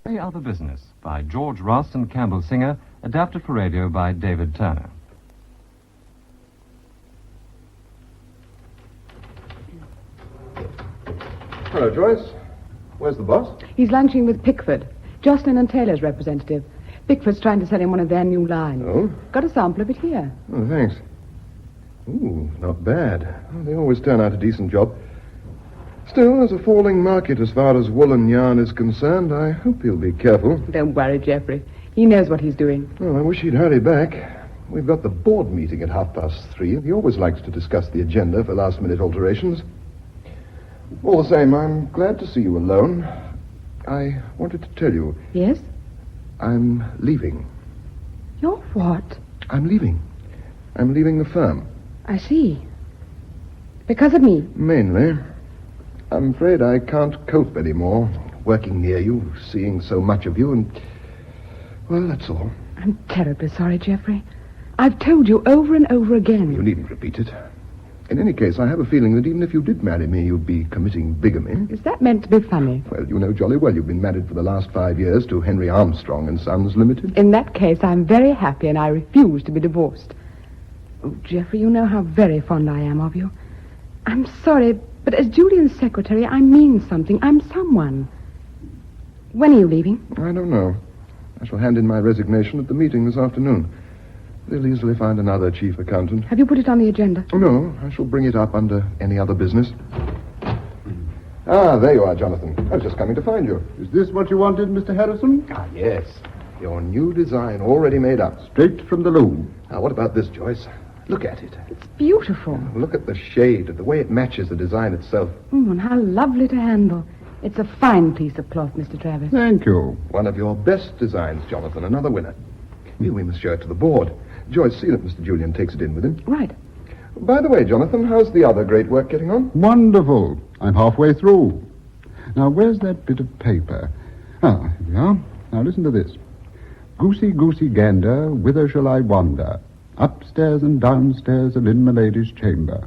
Any Other Business by George Ross and Campbell Singer, adapted for radio by David Turner. Hello, Joyce. Where's the boss? He's lunching with Pickford, Jocelyn and Taylor's representative. Pickford's trying to sell him one of their new lines. Oh? Got a sample of it here. Oh, thanks. Ooh, not bad. Well, they always turn out a decent job. Still, there's a falling market as far as woolen yarn is concerned. I hope he'll be careful. Don't worry, Geoffrey. He knows what he's doing. Well, I wish he'd hurry back. We've got the board meeting at 3:30. He always likes to discuss the agenda for last-minute alterations. All the same, I'm glad to see you alone. I wanted to tell you. Yes? I'm leaving. You're what? I'm leaving. I'm leaving the firm. I see. Because of me? Mainly. I'm afraid I can't cope anymore, working near you, seeing so much of you, and... well, that's all. I'm terribly sorry, Geoffrey. I've told you over and over again. You needn't repeat it. In any case, I have a feeling that even if you did marry me, you'd be committing bigamy. Is that meant to be funny? Well, you know jolly well you've been married for the last 5 years to Henry Armstrong and Sons Limited. In that case, I'm very happy and I refuse to be divorced. Oh, Geoffrey, you know how very fond I am of you. I'm sorry, but as Julian's secretary, I mean something. I'm someone. When are you leaving? I don't know. I shall hand in my resignation at the meeting this afternoon. They'll easily find another chief accountant. Have you put it on the agenda? Oh, no. I shall bring it up under any other business. Ah, there you are, Jonathan. I was just coming to find you. Is this what you wanted, Mr. Harrison? Ah, yes. Your new design already made up. Straight from the loom. Now, what about this, Joyce? Look at it. It's beautiful. Look at the shade, the way it matches the design itself. And how lovely to handle. It's a fine piece of cloth, Mr. Travis. Thank you. One of your best designs, Jonathan. Another winner. We must show it to the board. Joyce, see that Mr. Julian takes it in with him. Right. By the way, Jonathan, how's the other great work getting on? Wonderful. I'm halfway through. Now, where's that bit of paper? Ah, here we are. Now, listen to this. Goosey, goosey gander, whither shall I wander? Upstairs and downstairs and in my lady's chamber.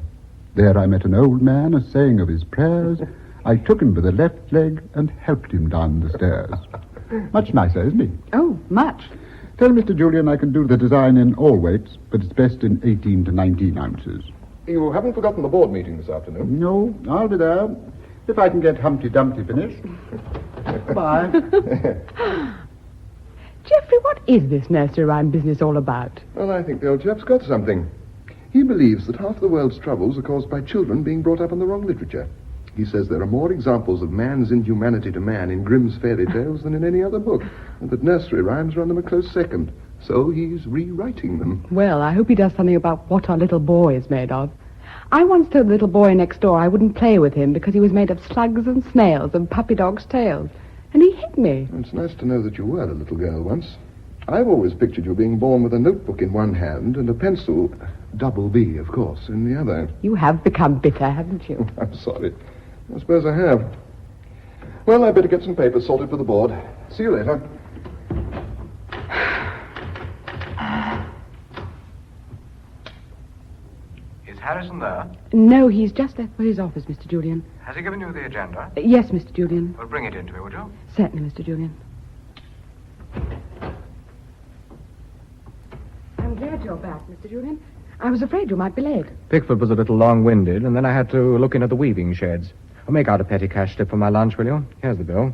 There I met an old man a-saying of his prayers. I took him by the left leg and helped him down the stairs. Much nicer, isn't he? Oh, much. Tell Mr. Julian I can do the design in all weights, but it's best in 18 to 19 ounces. You haven't forgotten the board meeting this afternoon? No, I'll be there. If I can get Humpty Dumpty finished. Bye. Geoffrey, what is this nursery rhyme business all about? Well, I think the old chap's got something. He believes that half the world's troubles are caused by children being brought up on the wrong literature. He says there are more examples of man's inhumanity to man in Grimm's fairy tales than in any other book, and that nursery rhymes run them a close second. So he's rewriting them. Well, I hope he does something about what our little boy is made of. I once told the little boy next door I wouldn't play with him because he was made of slugs and snails and puppy dogs' tails. And he hit me. It's nice to know that you were a little girl once. I've always pictured you being born with a notebook in one hand and a pencil, double B, of course, in the other. You have become bitter, haven't you? I'm sorry. I suppose I have. Well, I better get some papers sorted for the board. See you later. Is Harrison there? No, he's just left for his office, Mr. Julian. Has he given you the agenda? Yes, Mr. Julian. Well, bring it in to me, would you? Certainly, Mr. Julian. I'm glad you're back, Mr. Julian. I was afraid you might be late. Pickford was a little long-winded, and then I had to look in at the weaving sheds. I'll make out a petty cash slip for my lunch, will you? Here's the bill.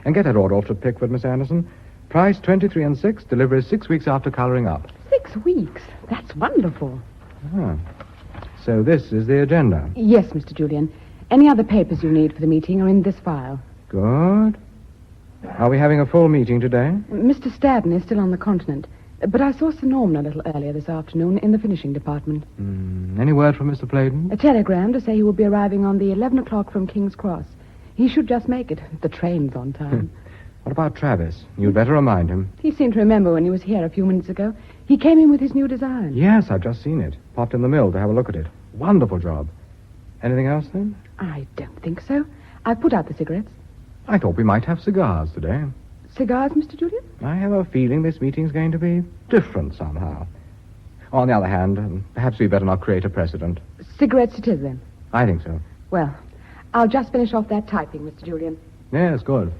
And get that order off to Pickford, Miss Anderson. Price 23 and 6, delivery 6 weeks after colouring up. 6 weeks? That's wonderful. Ah. So this is the agenda. Yes, Mr. Julian. Any other papers you need for the meeting are in this file. Good. Are we having a full meeting today? Mr. Stadden is still on the continent, but I saw Sir Norman a little earlier this afternoon in the finishing department. Any word from Mr. Playden? A telegram to say he will be arriving on the 11 o'clock from King's Cross. He should just make it. The train's on time. What about Travis? You'd better remind him. He seemed to remember when he was here a few minutes ago. He came in with his new design. Yes, I've just seen it. Popped in the mill to have a look at it. Wonderful job. Anything else, then? I don't think so. I've put out the cigarettes. I thought we might have cigars today. Cigars, Mr. Julian? I have a feeling this meeting's going to be different somehow. On the other hand, perhaps we'd better not create a precedent. Cigarettes it is, then? I think so. Well, I'll just finish off that typing, Mr. Julian. Yes, good.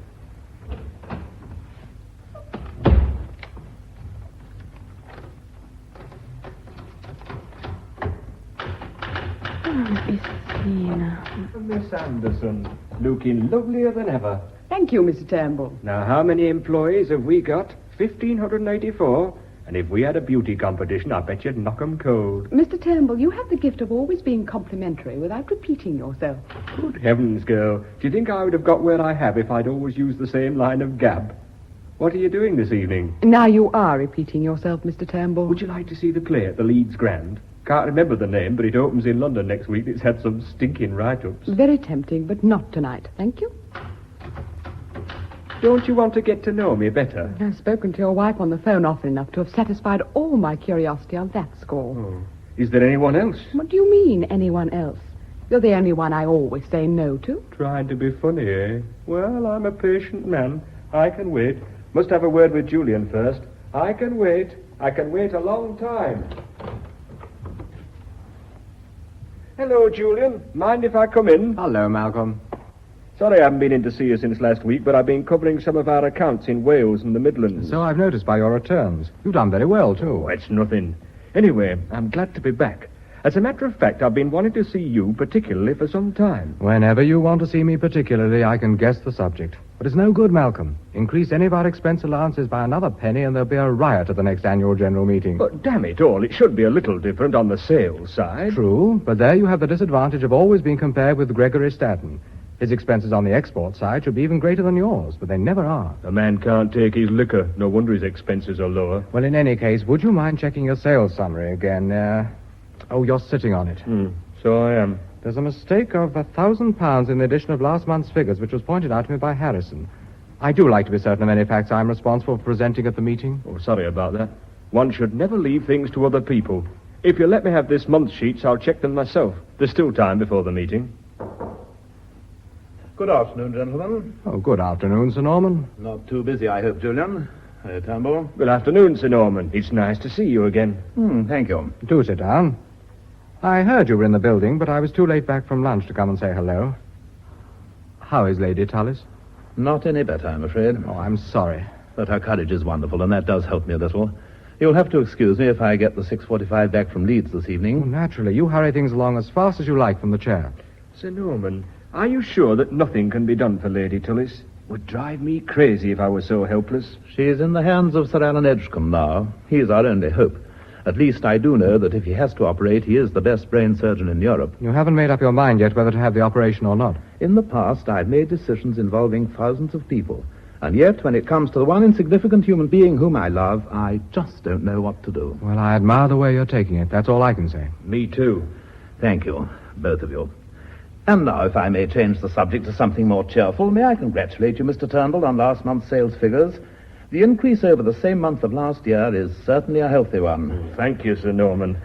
mean? Miss Anderson, looking lovelier than ever. Thank you, Mr. Turnbull. Now, how many employees have we got? 1,584. And if we had a beauty competition, I bet you'd knock 'em cold. Mr. Turnbull, you have the gift of always being complimentary without repeating yourself. Good heavens, girl. Do you think I would have got where I have if I'd always used the same line of gab? What are you doing this evening? Now you are repeating yourself, Mr. Turnbull. Would you like to see the play at the Leeds Grand? Can't remember the name, but it opens in London next week. It's had some stinking write-ups. Very tempting, but not tonight. Thank you. Don't you want to get to know me better? I've spoken to your wife on the phone often enough to have satisfied all my curiosity on that score. Oh. Is there anyone else? What do you mean, anyone else? You're the only one I always say no to. Trying to be funny, eh? Well, I'm a patient man. I can wait. Must have a word with Julian first. I can wait. I can wait a long time. Hello, Julian. Mind if I come in? Hello, Malcolm. Sorry I haven't been in to see you since last week, but I've been covering some of our accounts in Wales and the Midlands. So I've noticed by your returns. You've done very well, too. Oh, it's nothing. Anyway, I'm glad to be back. As a matter of fact, I've been wanting to see you particularly for some time. Whenever you want to see me particularly, I can guess the subject. But it's no good, Malcolm. Increase any of our expense allowances by another penny and there'll be a riot at the next annual general meeting. But damn it all, it should be a little different on the sales side. True, but there you have the disadvantage of always being compared with Gregory Stanton. His expenses on the export side should be even greater than yours, but they never are. A man can't take his liquor. No wonder his expenses are lower. Well, in any case, would you mind checking your sales summary again? Oh, you're sitting on it. So I am. There's a mistake of £1,000 in the edition of last month's figures, which was pointed out to me by Harrison. I do like to be certain of any facts I'm responsible for presenting at the meeting. Oh, sorry about that. One should never leave things to other people. If you let me have this month's sheets, I'll check them myself. There's still time before the meeting. Good afternoon, gentlemen. Oh, good afternoon, Sir Norman. Not too busy, I hope, Julian. Campbell. Good afternoon, Sir Norman. It's nice to see you again. Thank you. Do sit down. I heard you were in the building, but I was too late back from lunch to come and say hello. How is Lady Tullis? Not any better, I'm afraid. Oh, I'm sorry. But her courage is wonderful, and that does help me a little. You'll have to excuse me if I get the 6:45 back from Leeds this evening. Oh, naturally. You hurry things along as fast as you like from the chair. Sir Norman, are you sure that nothing can be done for Lady Tullis? Would drive me crazy if I were so helpless. She's in the hands of Sir Alan Edgecombe now. He's our only hope. At least I do know that if he has to operate, he is the best brain surgeon in Europe. You haven't made up your mind yet whether to have the operation or not. In the past, I've made decisions involving thousands of people. And yet, when it comes to the one insignificant human being whom I love, I just don't know what to do. Well, I admire the way you're taking it. That's all I can say. Me too. Thank you, both of you. And now, if I may change the subject to something more cheerful, may I congratulate you, Mr. Turnbull, on last month's sales figures? The increase over the same month of last year is certainly a healthy one. Thank you, Sir Norman.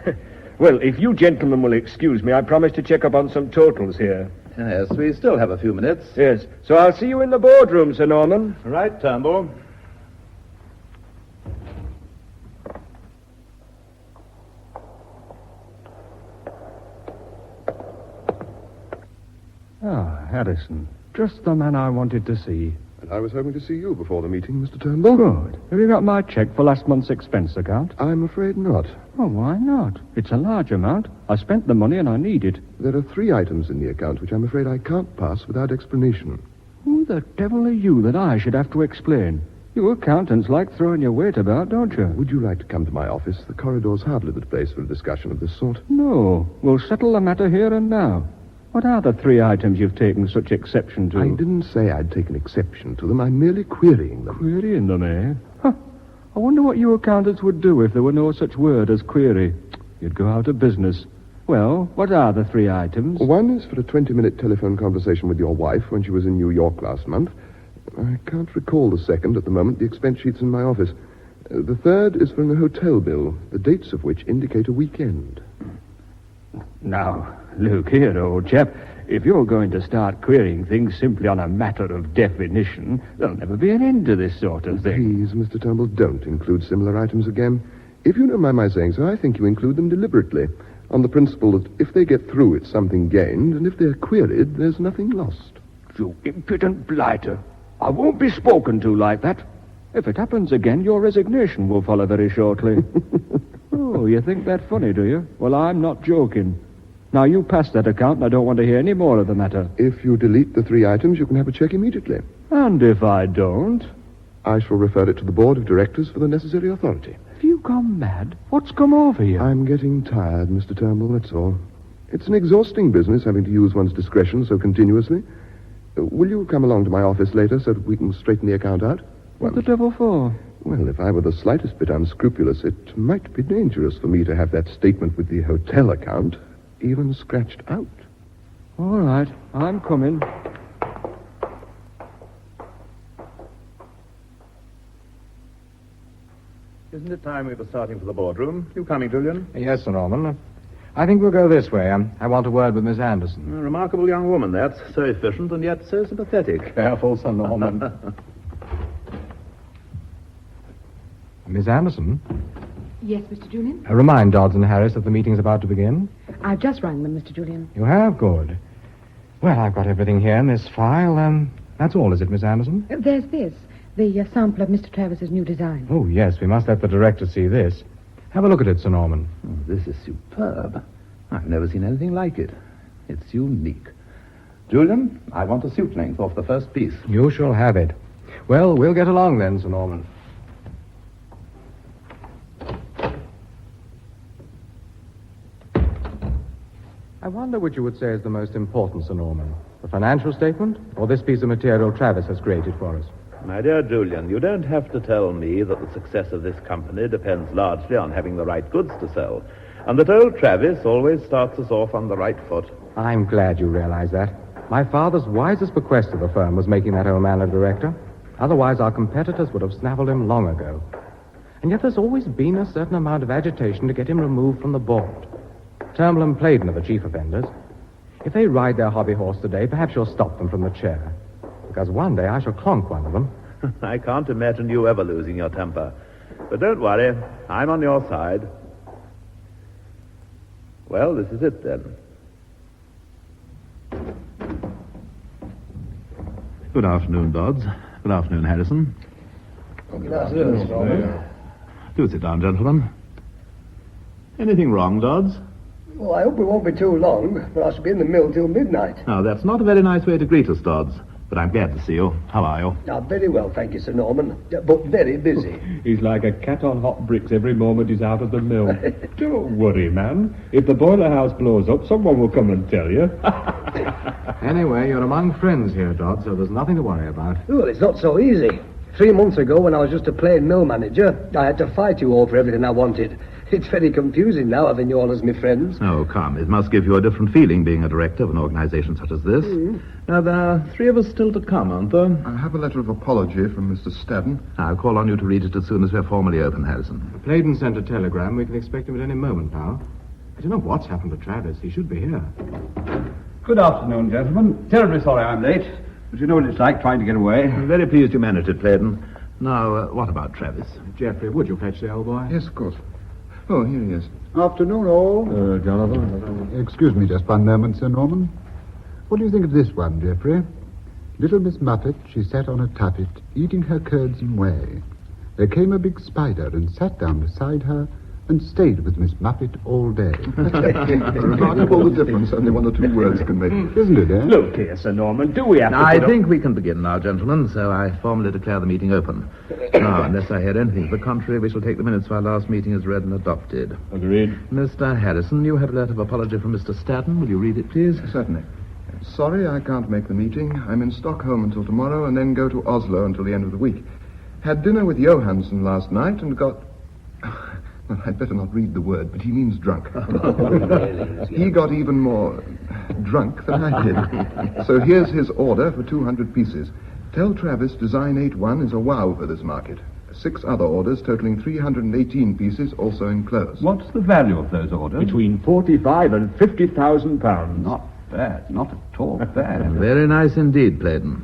Well, if you gentlemen will excuse me, I promise to check up on some totals here. Yes, we still have a few minutes. Yes, so I'll see you in the boardroom, Sir Norman. Right, Turnbull. Ah, Harrison. Just the man I wanted to see. And I was hoping to see you before the meeting, Mr. Turnbull. Good. Have you got my check for last month's expense account? I'm afraid not. Oh, why not? It's a large amount. I spent the money and I need it. There are 3 items in the account which I'm afraid I can't pass without explanation. Who the devil are you that I should have to explain? You accountants like throwing your weight about, don't you? Would you like to come to my office? The corridor's hardly the place for a discussion of this sort. No. We'll settle the matter here and now. What are the 3 items you've taken such exception to? I didn't say I'd taken exception to them. I'm merely querying them. Querying them, eh? Huh. I wonder what you accountants would do if there were no such word as query. You'd go out of business. Well, what are the 3 items? One is for a 20-minute telephone conversation with your wife when she was in New York last month. I can't recall the second at the moment. The expense sheet's in my office. The third is for a hotel bill, the dates of which indicate a weekend. Now, look here, old chap. If you're going to start querying things simply on a matter of definition, there'll never be an end to this sort of thing. Please, Mr. Campbell, don't include similar items again. If you don't mind my saying so, I think you include them deliberately, on the principle that if they get through, it's something gained, and if they're queried, there's nothing lost. You impudent blighter. I won't be spoken to like that. If it happens again, your resignation will follow very shortly. Oh, you think that funny, do you? Well, I'm not joking. Now, you pass that account, and I don't want to hear any more of the matter. If you delete the 3 items, you can have a check immediately. And if I don't? I shall refer it to the board of directors for the necessary authority. Have you gone mad? What's come over you? I'm getting tired, Mr. Turnbull, that's all. It's an exhausting business having to use one's discretion so continuously. Will you come along to my office later so that we can straighten the account out? What the devil for? Well, if I were the slightest bit unscrupulous, it might be dangerous for me to have that statement with the hotel account even scratched out. All right, I'm coming. Isn't it time we were starting for the boardroom? You coming, Julian? Yes, Sir Norman. I think we'll go this way. I want a word with Miss Anderson. A remarkable young woman, that. So efficient and yet so sympathetic. Careful, Sir Norman. Miss Anderson? Yes, Mr. Julian? Remind Dodds and Harris that the meeting's about to begin. I've just rang them, Mr. Julian. You have? Good. Well, I've got everything here in this file. That's all, is it, Miss Anderson? There's this, the sample of Mr. Travis's new design. Oh, yes, we must let the director see this. Have a look at it, Sir Norman. Oh, this is superb. I've never seen anything like it. It's unique. Julian, I want a suit length off the first piece. You shall have it. Well, we'll get along then, Sir Norman. I wonder which you would say is the most important, Sir Norman. The financial statement or this piece of material Travis has created for us? My dear Julian, you don't have to tell me that the success of this company depends largely on having the right goods to sell, and that old Travis always starts us off on the right foot. I'm glad you realize that. My father's wisest bequest to the firm was making that old man a director. Otherwise, our competitors would have snaffled him long ago. And yet there's always been a certain amount of agitation to get him removed from the board. Turnbull and Playden are the chief offenders. If they ride their hobby horse today, perhaps you'll stop them from the chair. Because one day I shall clonk one of them. I can't imagine you ever losing your temper. But don't worry, I'm on your side. Well, this is it then. Good afternoon, Dodds. Good afternoon, Harrison. Good afternoon. Do sit down, gentlemen. Anything wrong, Dodds? Well, I hope we won't be too long, but I shall be in the mill till midnight. Now, that's not a very nice way to greet us, Dodds. But I'm glad to see you. How are you? Now, very well, thank you, Sir Norman. But very busy. He's like a cat on hot bricks every moment he's out of the mill. Don't worry, man. If the boiler house blows up, someone will come and tell you. Anyway, you're among friends here, Dodd, so there's nothing to worry about. Well, it's not so easy. 3 months ago, when I was just a plain mill manager, I had to fight you all for everything I wanted. It's very confusing now, having you all as my friends. Oh, come. It must give you a different feeling being a director of an organization such as this. Now, there are 3 of us still to come, aren't there? I have a letter of apology from Mr. Stadden. I'll call on you to read it as soon as we're formally open, Harrison. Playden sent a telegram. We can expect him at any moment now. I don't know what's happened to Travis. He should be here. Good afternoon, gentlemen. Terribly sorry I'm late, but you know what it's like trying to get away. I'm very pleased you managed it, Playden. Now, what about Travis? Geoffrey, would you fetch the old boy? Yes, of course. Oh, here he is. Afternoon, all. Jonathan. Excuse me just one moment, Sir Norman. What do you think of this one, Geoffrey? Little Miss Muffet, she sat on a tuffet, eating her curds and whey. There came a big spider and sat down beside her and stayed with Miss Muffet all day. Remarkable the difference only 1 or 2 words can make. Isn't it, eh? Look here, Sir Norman, do we have to I put think we can begin now, gentlemen, so I formally declare the meeting open. Now, unless I hear anything to the contrary, we shall take the minutes of our last meeting as read and adopted. Agreed. Mr. Harrison, you have a letter of apology from Mr. Stadden. Will you read it, please? Certainly. Sorry I can't make the meeting. I'm in Stockholm until tomorrow and then go to Oslo until the end of the week. Had dinner with Johansson last night and got... Well, I'd better not read the word, but he means drunk. He got even more drunk than I did. So here's his order for 200 pieces. Tell Travis Design 8-1 is a wow for this market. 6 other orders totaling 318 pieces also enclosed. What's the value of those orders? Between 45 and 50,000 pounds. Not bad, not at all bad. Very nice indeed, Playden.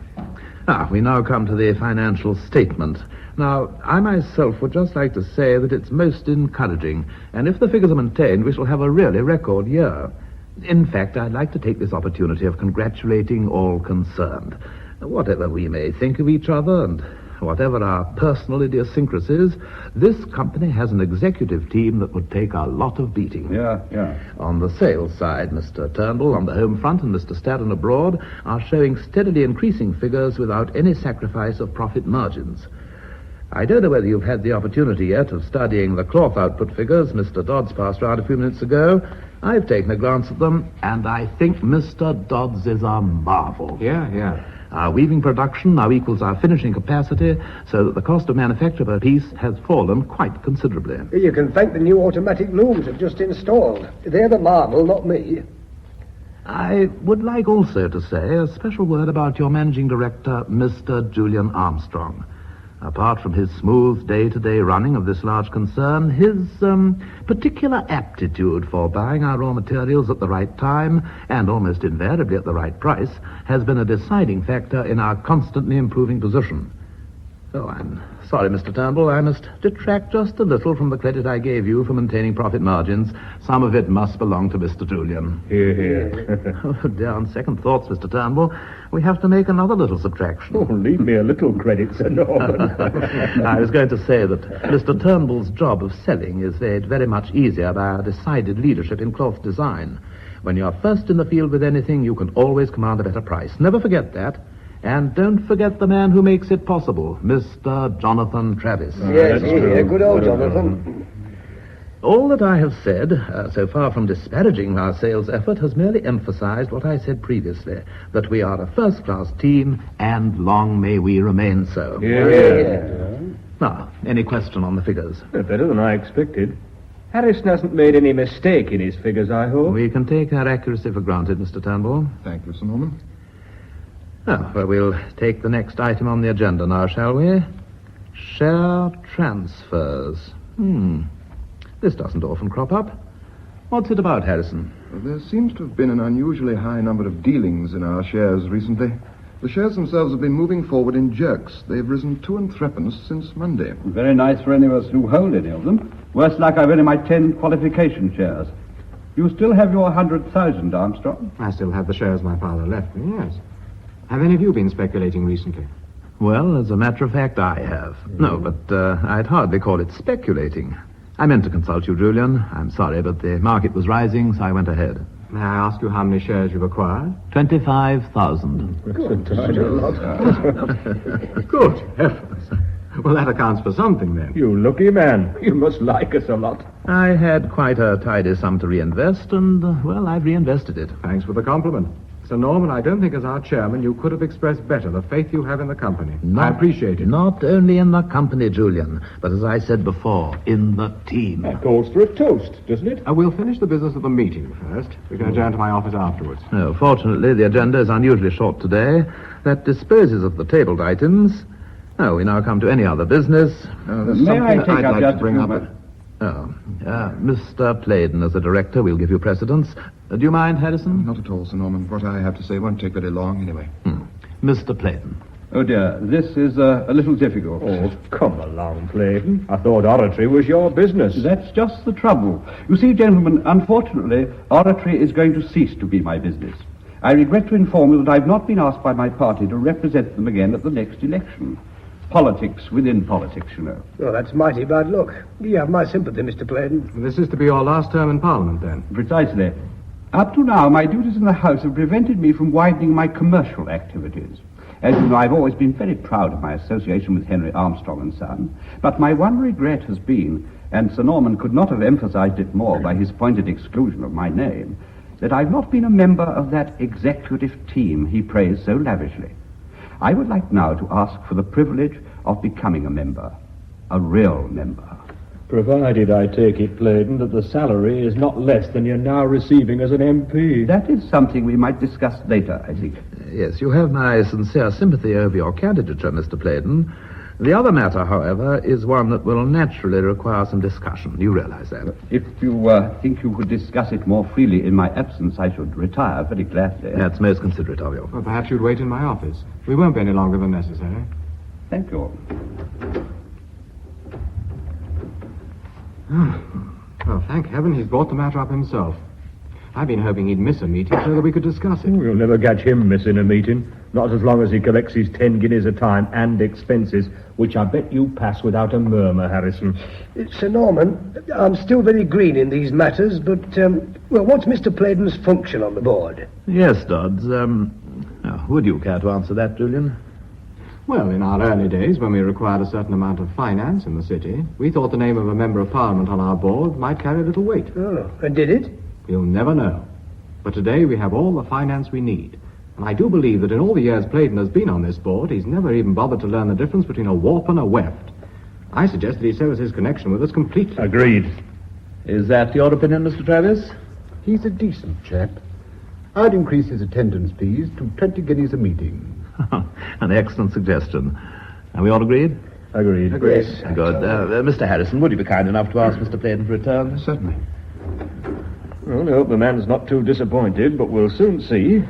We now come to the financial statement. Now, I myself would just like to say that it's most encouraging, and if the figures are maintained, we shall have a really record year. In fact, I'd like to take this opportunity of congratulating all concerned. Whatever we may think of each other, and whatever our personal idiosyncrasies, this company has an executive team that would take a lot of beating. Yeah. On the sales side, Mr. Turnbull on the home front and Mr. Staddon abroad are showing steadily increasing figures without any sacrifice of profit margins. I don't know whether you've had the opportunity yet of studying the cloth output figures Mr. Dodds passed round a few minutes ago. I've taken a glance at them, and I think Mr. Dodds is a marvel. Yeah. Our weaving production now equals our finishing capacity, so that the cost of manufacture per piece has fallen quite considerably. You can thank the new automatic looms I've just installed. They're the marvel, not me. I would like also to say a special word about your managing director, Mr. Julian Armstrong. Apart from his smooth day-to-day running of this large concern, his particular aptitude for buying our raw materials at the right time and almost invariably at the right price has been a deciding factor in our constantly improving position. Oh, I'm sorry, Mr. Turnbull. I must detract just a little from the credit I gave you for maintaining profit margins. Some of it must belong to Mr. Julian. Here. Oh, dear, on second thoughts, Mr. Turnbull, we have to make another little subtraction. Oh, leave me a little credit, Sir Norman. I was going to say that Mr. Turnbull's job of selling is made very much easier by our decided leadership in cloth design. When you're first in the field with anything, you can always command a better price. Never forget that. And don't forget the man who makes it possible, Mr. Jonathan Travis. Yes, good old Jonathan. All that I have said, so far from disparaging our sales effort, has merely emphasized what I said previously, that we are a first-class team, and long may we remain so. Yeah. Now, any question on the figures? Better than I expected. Harrison hasn't made any mistake in his figures, I hope. We can take our accuracy for granted, Mr. Turnbull. Thank you, Sir Norman. Oh, well, we'll take the next item on the agenda now, shall we? Share transfers. This doesn't often crop up. What's it about, Harrison? There seems to have been an unusually high number of dealings in our shares recently. The shares themselves have been moving forward in jerks. They've risen 2 and 3pence since Monday. Very nice for any of us who hold any of them. Worse luck, I've only my 10 qualification shares. You still have your 100,000, Armstrong? I still have the shares my father left me, yes. Have any of you been speculating recently? Well, as a matter of fact, I have. No, but I'd hardly call it speculating. I meant to consult you, Julian. I'm sorry, but the market was rising, so I went ahead. May I ask you how many shares you've acquired? 25,000. Good heavens. Well, that accounts for something, then. You lucky man. You must like us a lot. I had quite a tidy sum to reinvest, and, well, I've reinvested it. Thanks for the compliment. Sir Norman, I don't think as our chairman you could have expressed better the faith you have in the company. I appreciate it. Not only in the company, Julian, but as I said before, in the team. That calls for a toast, doesn't it? We'll finish the business of the meeting first. We can adjourn to my office afterwards. No, fortunately, the agenda is unusually short today. That disposes of the tabled items. Oh, we now come to any other business. There's May something I take I'd up like just to bring a up. few Mr. Playden as a director, we'll give you precedence. Do you mind, Harrison? Not at all, Sir Norman. What I have to say won't take very long anyway. Mr. Playden. Oh, dear, this is a little difficult. Oh, come along, Clayton. I thought oratory was your business. That's just the trouble. You see, gentlemen, unfortunately, oratory is going to cease to be my business. I regret to inform you that I've not been asked by my party to represent them again at the next election. Politics within politics, you know. Oh, that's mighty bad luck. You have my sympathy, Mr. Playden. This is to be your last term in Parliament, then? Precisely. Up to now, my duties in the House have prevented me from widening my commercial activities. As you know, I've always been very proud of my association with Henry Armstrong and Son. But my one regret has been, and Sir Norman could not have emphasized it more by his pointed exclusion of my name, that I've not been a member of that executive team he praised so lavishly. I would like now to ask for the privilege of becoming a member. A real member. Provided, I take it, Playden, that the salary is not less than you're now receiving as an MP. That is something we might discuss later, I think. Yes, you have my sincere sympathy over your candidature, Mr. Playden. The other matter, however, is one that will naturally require some discussion. You realize that? If you think you could discuss it more freely in my absence, I should retire very gladly. That's most considerate of you. Well, perhaps you'd wait in my office. We won't be any longer than necessary. Thank you. Well, thank heaven he's brought the matter up himself. I've been hoping he'd miss a meeting so that we could discuss it. You'll never catch him missing a meeting. Not as long as he collects his 10 guineas a time and expenses, which I bet you pass without a murmur, Harrison. Sir Norman, I'm still very green in these matters, but, what's Mr. Playden's function on the board? Yes, Dodds. Would you care to answer that, Julian? Well, in our early days, when we required a certain amount of finance in the city, we thought the name of a member of Parliament on our board might carry a little weight. Oh, and did it? We'll never know. But today we have all the finance we need. And I do believe that in all the years Playden has been on this board, he's never even bothered to learn the difference between a warp and a weft. I suggest that he severs his connection with us completely. Agreed. Is that your opinion, Mr. Travis? He's a decent chap. I'd increase his attendance fees to 20 guineas a meeting. An excellent suggestion. Are we all agreed? Agreed. Yes. Good. Mr. Harrison, would you be kind enough to ask Mr. Playden for a return? Certainly. Well, I hope the man's not too disappointed, but we'll soon see.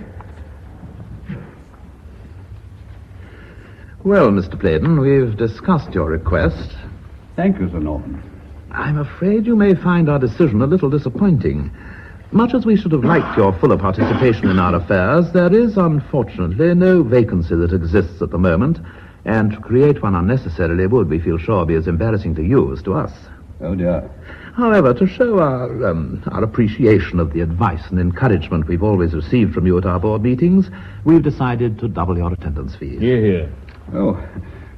Well, Mr. Playden, we've discussed your request. Thank you, Sir Norman. I'm afraid you may find our decision a little disappointing. Much as we should have liked your fuller participation in our affairs, there is, unfortunately, no vacancy that exists at the moment, and to create one unnecessarily would, we feel sure, be as embarrassing to you as to us. Oh, dear. However, to show our appreciation of the advice and encouragement we've always received from you at our board meetings, we've decided to double your attendance fees. Hear, hear. Oh,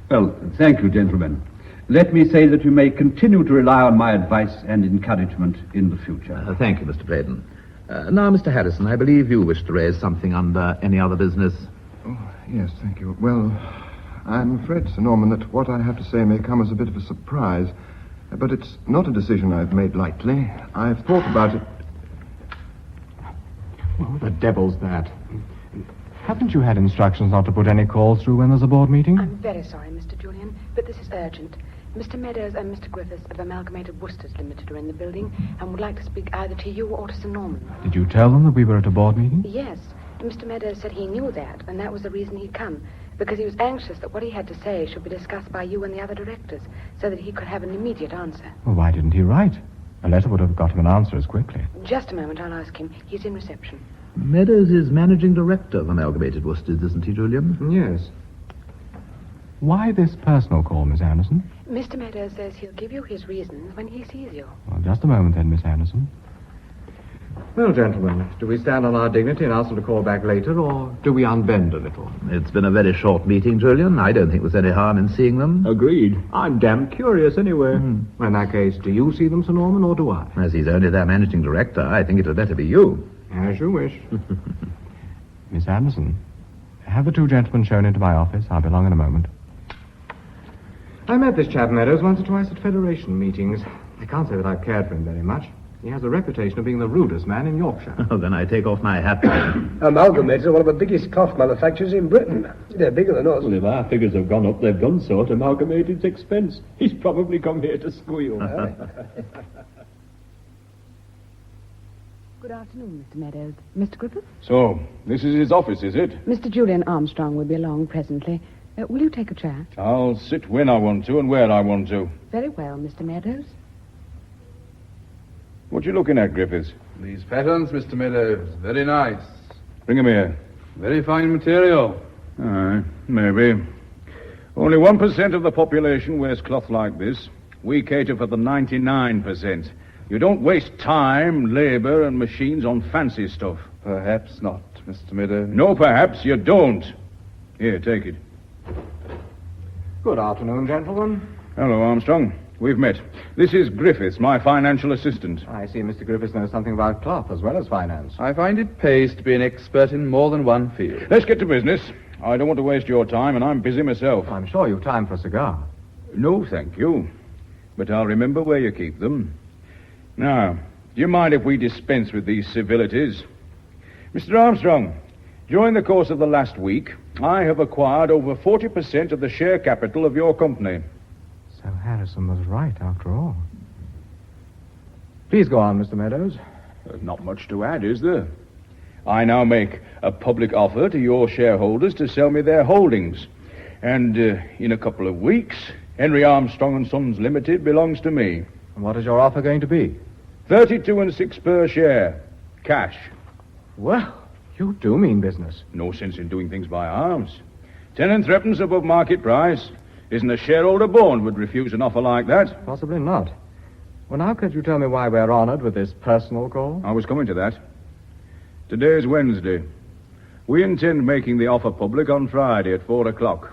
well, thank you, gentlemen. Let me say that you may continue to rely on my advice and encouragement in the future. Thank you, Mr. Playden. Now, Mr. Harrison, I believe you wish to raise something under any other business. Oh, yes, thank you. Well, I'm afraid, Sir Norman, that what I have to say may come as a bit of a surprise. But it's not a decision I've made lightly. I've thought about it. What the devil's that? Haven't you had instructions not to put any calls through when there's a board meeting? I'm very sorry, Mr. Julian, but this is urgent. Mr. Meadows and Mr. Griffiths of Amalgamated Worcesters Limited are in the building and would like to speak either to you or to Sir Norman. Did you tell them that we were at a board meeting? Yes. Mr. Meadows said he knew that, and that was the reason he'd come, because he was anxious that what he had to say should be discussed by you and the other directors, so that he could have an immediate answer. Well, why didn't he write? A letter would have got him an answer as quickly. Just a moment, I'll ask him. He's in reception. Meadows is managing director of Amalgamated Worcesters, isn't he, Julian? Yes. Why this personal call, Miss Anderson? Mr. Meadows says he'll give you his reasons when he sees you. Well, just a moment then, Miss Anderson. Well, gentlemen, do we stand on our dignity and ask them to call back later, or do we unbend a little? It's been a very short meeting, Julian. I don't think there's any harm in seeing them. Agreed. I'm damn curious anyway. Well, in that case, do you see them, Sir Norman, or do I? As he's only their managing director, I think it had better be you. As you wish. Miss Anderson, have the two gentlemen shown into my office. I'll be along in a moment. I met this chap Meadows once or twice at Federation meetings. I can't say that I've cared for him very much. He has a reputation of being the rudest man in Yorkshire. Oh, then I take off my hat to him. Amalgamated are one of the biggest cloth manufacturers in Britain. They're bigger than us. Well, if our figures have gone up, they've done so at Amalgamated's expense. He's probably come here to squeal. Good afternoon, Mr. Meadows. Mr. Griffith? So, this is his office, is it? Mr. Julian Armstrong will be along presently. Will you take a chair? I'll sit when I want to and where I want to. Very well, Mr. Meadows. What you looking at, Griffiths? These patterns, Mr. Meadows, very nice. Bring 'em here. Very fine material. Aye, maybe. Only 1% of the population wears cloth like this. We cater for the 99%. You don't waste time, labor, and machines on fancy stuff. Perhaps not, Mr. Meadows. No, perhaps you don't. Here, take it. Good afternoon, gentlemen. Hello, Armstrong. We've met. This is Griffiths, my financial assistant. I see Mr. Griffiths knows something about cloth as well as finance. I find it pays to be an expert in more than one field. Let's get to business. I don't want to waste your time, and I'm busy myself. I'm sure you've time for a cigar. No, thank you. But I'll remember where you keep them. Now, do you mind if we dispense with these civilities? Mr. Armstrong, during the course of the last week, I have acquired over 40% of the share capital of your company. So Harrison was right, after all. Please go on, Mr. Meadows. There's not much to add, is there? I now make a public offer to your shareholders to sell me their holdings. And in a couple of weeks, Henry Armstrong and Sons Limited belongs to me. And what is your offer going to be? 32 and 6 per share. Cash. Well, You do mean business. No sense in doing things by halves. 10 and threepence above market price. Isn't a shareholder born would refuse an offer like that? Possibly not. Well, now could you tell me why we're honored with this personal call? I was coming to that. Today's Wednesday. We intend making the offer public on Friday at 4 o'clock.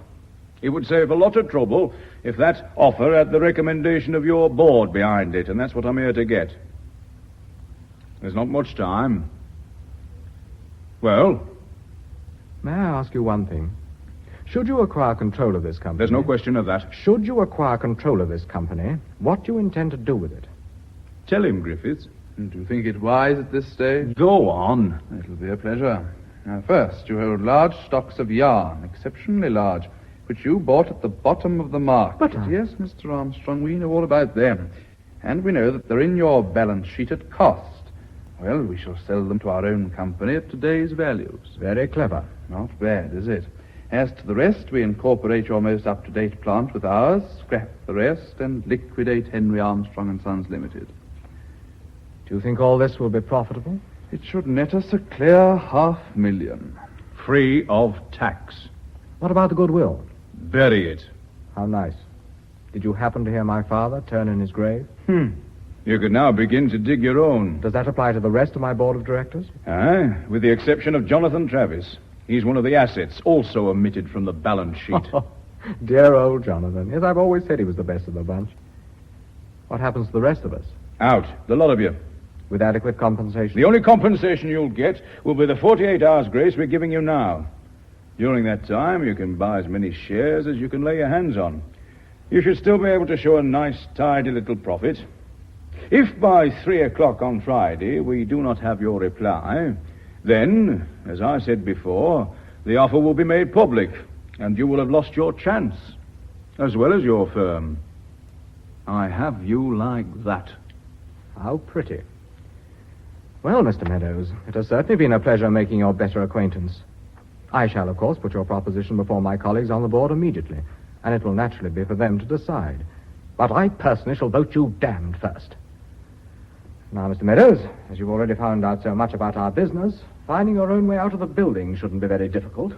It would save a lot of trouble if that offer had the recommendation of your board behind it, and that's what I'm here to get. There's not much time. Well? May I ask you one thing? Should you acquire control of this company... There's no question of that. Should you acquire control of this company, what do you intend to do with it? Tell him, Griffiths. Do you think it wise at this stage? Go on. It'll be a pleasure. Now, first, you hold large stocks of yarn, exceptionally large, which you bought at the bottom of the market. But yes, Mr. Armstrong, we know all about them. And we know that they're in your balance sheet at cost. Well, we shall sell them to our own company at today's values. Very clever. Not bad, is it? As to the rest, we incorporate your most up-to-date plant with ours, scrap the rest, and liquidate Henry Armstrong and Sons Limited. Do you think all this will be profitable? It should net us a clear $500,000. Free of tax. What about the goodwill? Bury it. How nice. Did you happen to hear my father turn in his grave? You could now begin to dig your own. Does that apply to the rest of my board of directors? Aye, with the exception of Jonathan Travis. He's one of the assets, also omitted from the balance sheet. Dear old Jonathan. Yes, I've always said he was the best of the bunch. What happens to the rest of us? Out, the lot of you. With adequate compensation? The only compensation you'll get will be the 48 hours grace we're giving you now. During that time, you can buy as many shares as you can lay your hands on. You should still be able to show a nice, tidy little profit. If by 3 o'clock on Friday we do not have your reply, then, as I said before, the offer will be made public, and you will have lost your chance, as well as your firm. I have you like that. How pretty. Well, Mr. Meadows, it has certainly been a pleasure making your better acquaintance. I shall, of course, put your proposition before my colleagues on the board immediately, and it will naturally be for them to decide. But I personally shall vote you damned first. Now, Mr. Meadows, as you've already found out so much about our business, finding your own way out of the building shouldn't be very difficult.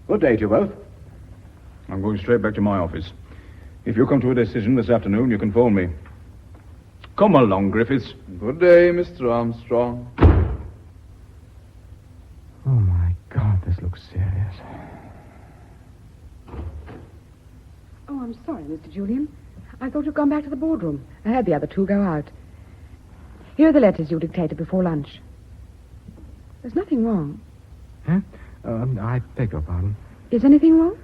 Good day to you both. I'm going straight back to my office. If you come to a decision this afternoon, you can phone me. Come along, Griffiths. Good day, Mr. Armstrong. Oh, my God, this looks serious. Oh, I'm sorry, Mr. Julian. I thought you'd gone back to the boardroom. I heard the other two go out. Here are the letters you dictated before lunch. There's nothing wrong. Huh? I beg your pardon. Is anything wrong?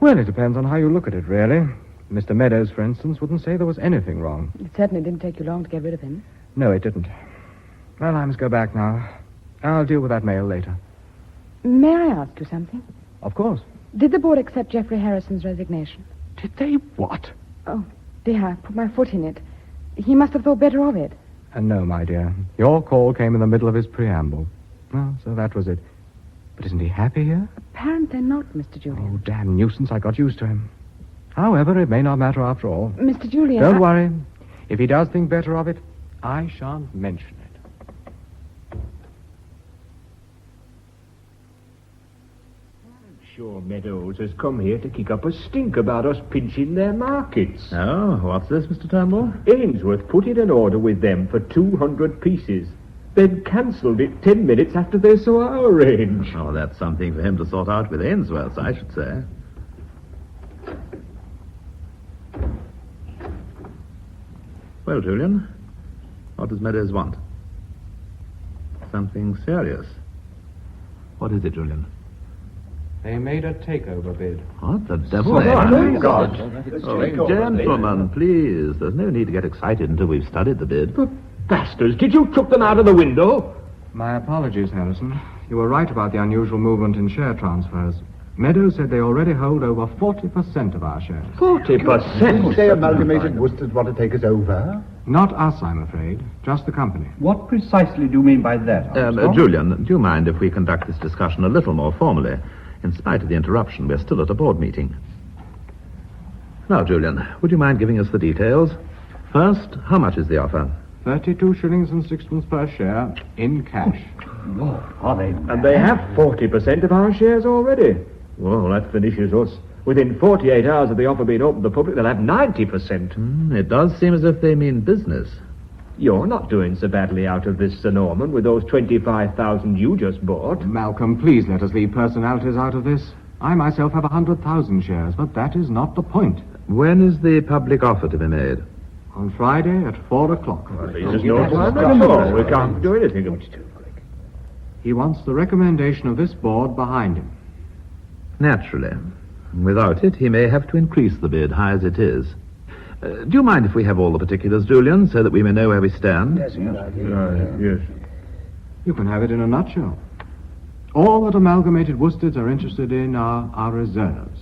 Well, it depends on how you look at it, really. Mr. Meadows, for instance, wouldn't say there was anything wrong. It certainly didn't take you long to get rid of him. No, it didn't. Well, I must go back now. I'll deal with that mail later. May I ask you something? Of course. Did the board accept Geoffrey Harrison's resignation? Did they what? Oh, dear, I put my foot in it. He must have thought better of it. No, my dear. Your call came in the middle of his preamble. Well, so that was it. But isn't he happy here? Apparently not, Mr. Julian. Oh, damn nuisance. I got used to him. However, it may not matter after all. Mr. Julian, Don't worry. If he does think better of it, I shan't mention it. Sure Meadows has come here to kick up a stink about us pinching their markets. Oh, what's this, Mr. Turnbull? Ainsworth put in an order with them for 200 pieces, then cancelled it 10 minutes after they saw our range. Oh, that's something for him to sort out with Ainsworth, I should say. Well, Julian, what does Meadows want? Something serious. What is it, Julian? They made a takeover bid. What the devil? Oh, God. Oh, gentlemen, please. There's no need to get excited until we've studied the bid. But bastards, did you chuck them out of the window? My apologies, Harrison. You were right about the unusual movement in share transfers. Meadows said they already hold over 40% of our shares. 40%? Say Amalgamated Worcesters want to take us over? Not us, I'm afraid. Just the company. What precisely do you mean by that, Armstrong? Julian, do you mind if we conduct this discussion a little more formally? In spite of the interruption, we're still at a board meeting. Now, Julian, would you mind giving us the details? First, how much is the offer? 32 shillings and sixpence per share in cash. Lord, are they mad? And they have 40% of our shares already. Well, that finishes us. Within 48 hours of the offer being opened to the public, they'll have 90%. It does seem as if they mean business. You're not doing so badly out of this, Sir Norman, with those 25,000 you just bought. Malcolm, please let us leave personalities out of this. I myself have 100,000 shares, but that is not the point. When is the public offer to be made? On Friday at 4 o'clock. There's no time at all. We can't do anything. He wants the recommendation of this board behind him. Naturally. Without it, he may have to increase the bid, high as it is. Do you mind if we have all the particulars, Julian, so that we may know where we stand? Yes. Yes. You can have it in a nutshell. All that Amalgamated Worsteds are interested in are our reserves.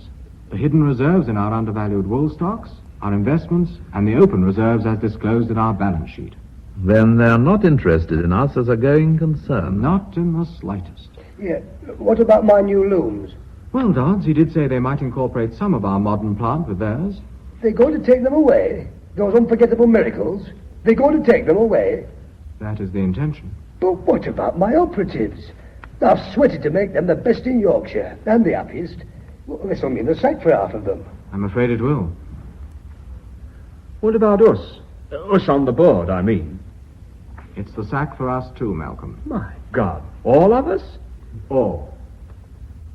The hidden reserves in our undervalued wool stocks, our investments, and the open reserves as disclosed in our balance sheet. Then they're not interested in us as a going concern. Not in the slightest. Yeah. What about my new looms? Well, Dodds, he did say they might incorporate some of our modern plant with theirs. They're going to take them away? Those unforgettable miracles? They're going to take them away? That is the intention. But what about my operatives? I've sweated to make them the best in Yorkshire, and the happiest. Well, this will mean the sack for half of them. I'm afraid it will. What about us? Us on the board, I mean. It's the sack for us too, Malcolm. My God. All of us? All.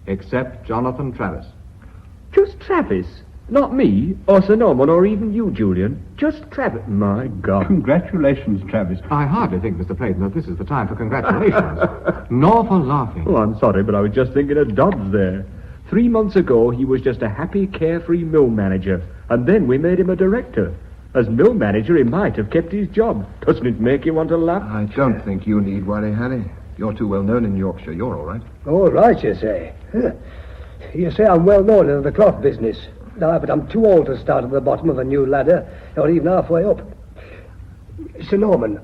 Except Jonathan Travis. Just Travis? Not me, or Sir Norman, or even you, Julian. Just Travis. My God. Congratulations, Travis. I hardly think, Mr. Clayton, that this is the time for congratulations. Nor for laughing. Oh, I'm sorry, but I was just thinking of Dodds there. 3 months ago, he was just a happy, carefree mill manager, and then we made him a director. As mill manager, he might have kept his job. Doesn't it make you want to laugh? I don't think you need worry, Harry. You're too well known in Yorkshire. You're all right. All right, you say. You say I'm well known in the cloth business. No, but I'm too old to start at the bottom of a new ladder, or even halfway up. Sir Norman,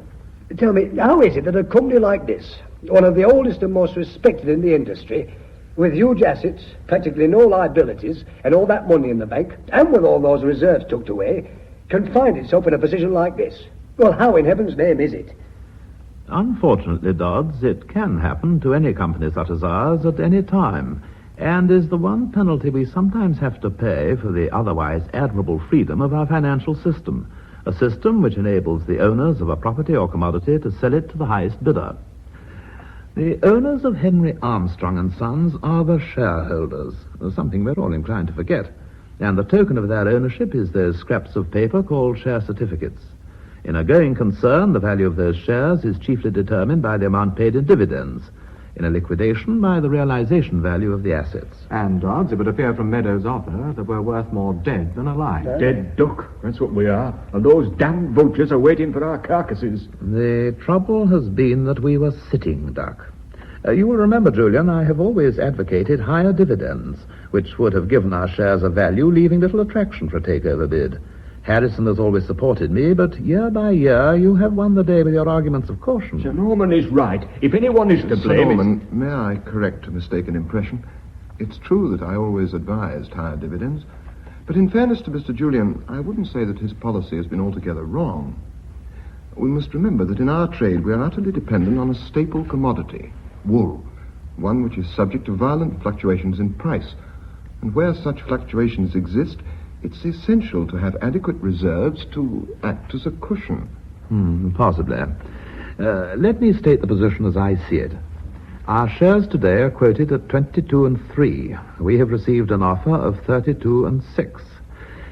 tell me, how is it that a company like this, one of the oldest and most respected in the industry, with huge assets, practically no liabilities, and all that money in the bank, and with all those reserves tucked away, can find itself in a position like this? Well, how in heaven's name is it? Unfortunately, Dodds, it can happen to any company such as ours at any time, and is the one penalty we sometimes have to pay for the otherwise admirable freedom of our financial system, a system which enables the owners of a property or commodity to sell it to the highest bidder. The owners of Henry Armstrong and Sons are the shareholders, something we're all inclined to forget, and the token of their ownership is those scraps of paper called share certificates. In a going concern, the value of those shares is chiefly determined by the amount paid in dividends. In a liquidation, by the realization value of the assets. And, Dodds, it would appear from Meadows' offer that we're worth more dead than alive. Dead duck. That's what we are. And those damn vultures are waiting for our carcasses. The trouble has been that we were sitting duck. You will remember, Julian, I have always advocated higher dividends, which would have given our shares a value, leaving little attraction for a takeover bid. Harrison has always supported me, but year by year you have won the day with your arguments of caution. Sir Norman is right. If anyone is to blame... Sir Norman, may I correct a mistaken impression? It's true that I always advised higher dividends, but in fairness to Mr. Julian, I wouldn't say that his policy has been altogether wrong. We must remember that in our trade we are utterly dependent on a staple commodity, wool, one which is subject to violent fluctuations in price. And where such fluctuations exist, it's essential to have adequate reserves to act as a cushion. Possibly. Let me state the position as I see it. Our shares today are quoted at 22 3. We have received an offer of 32 6.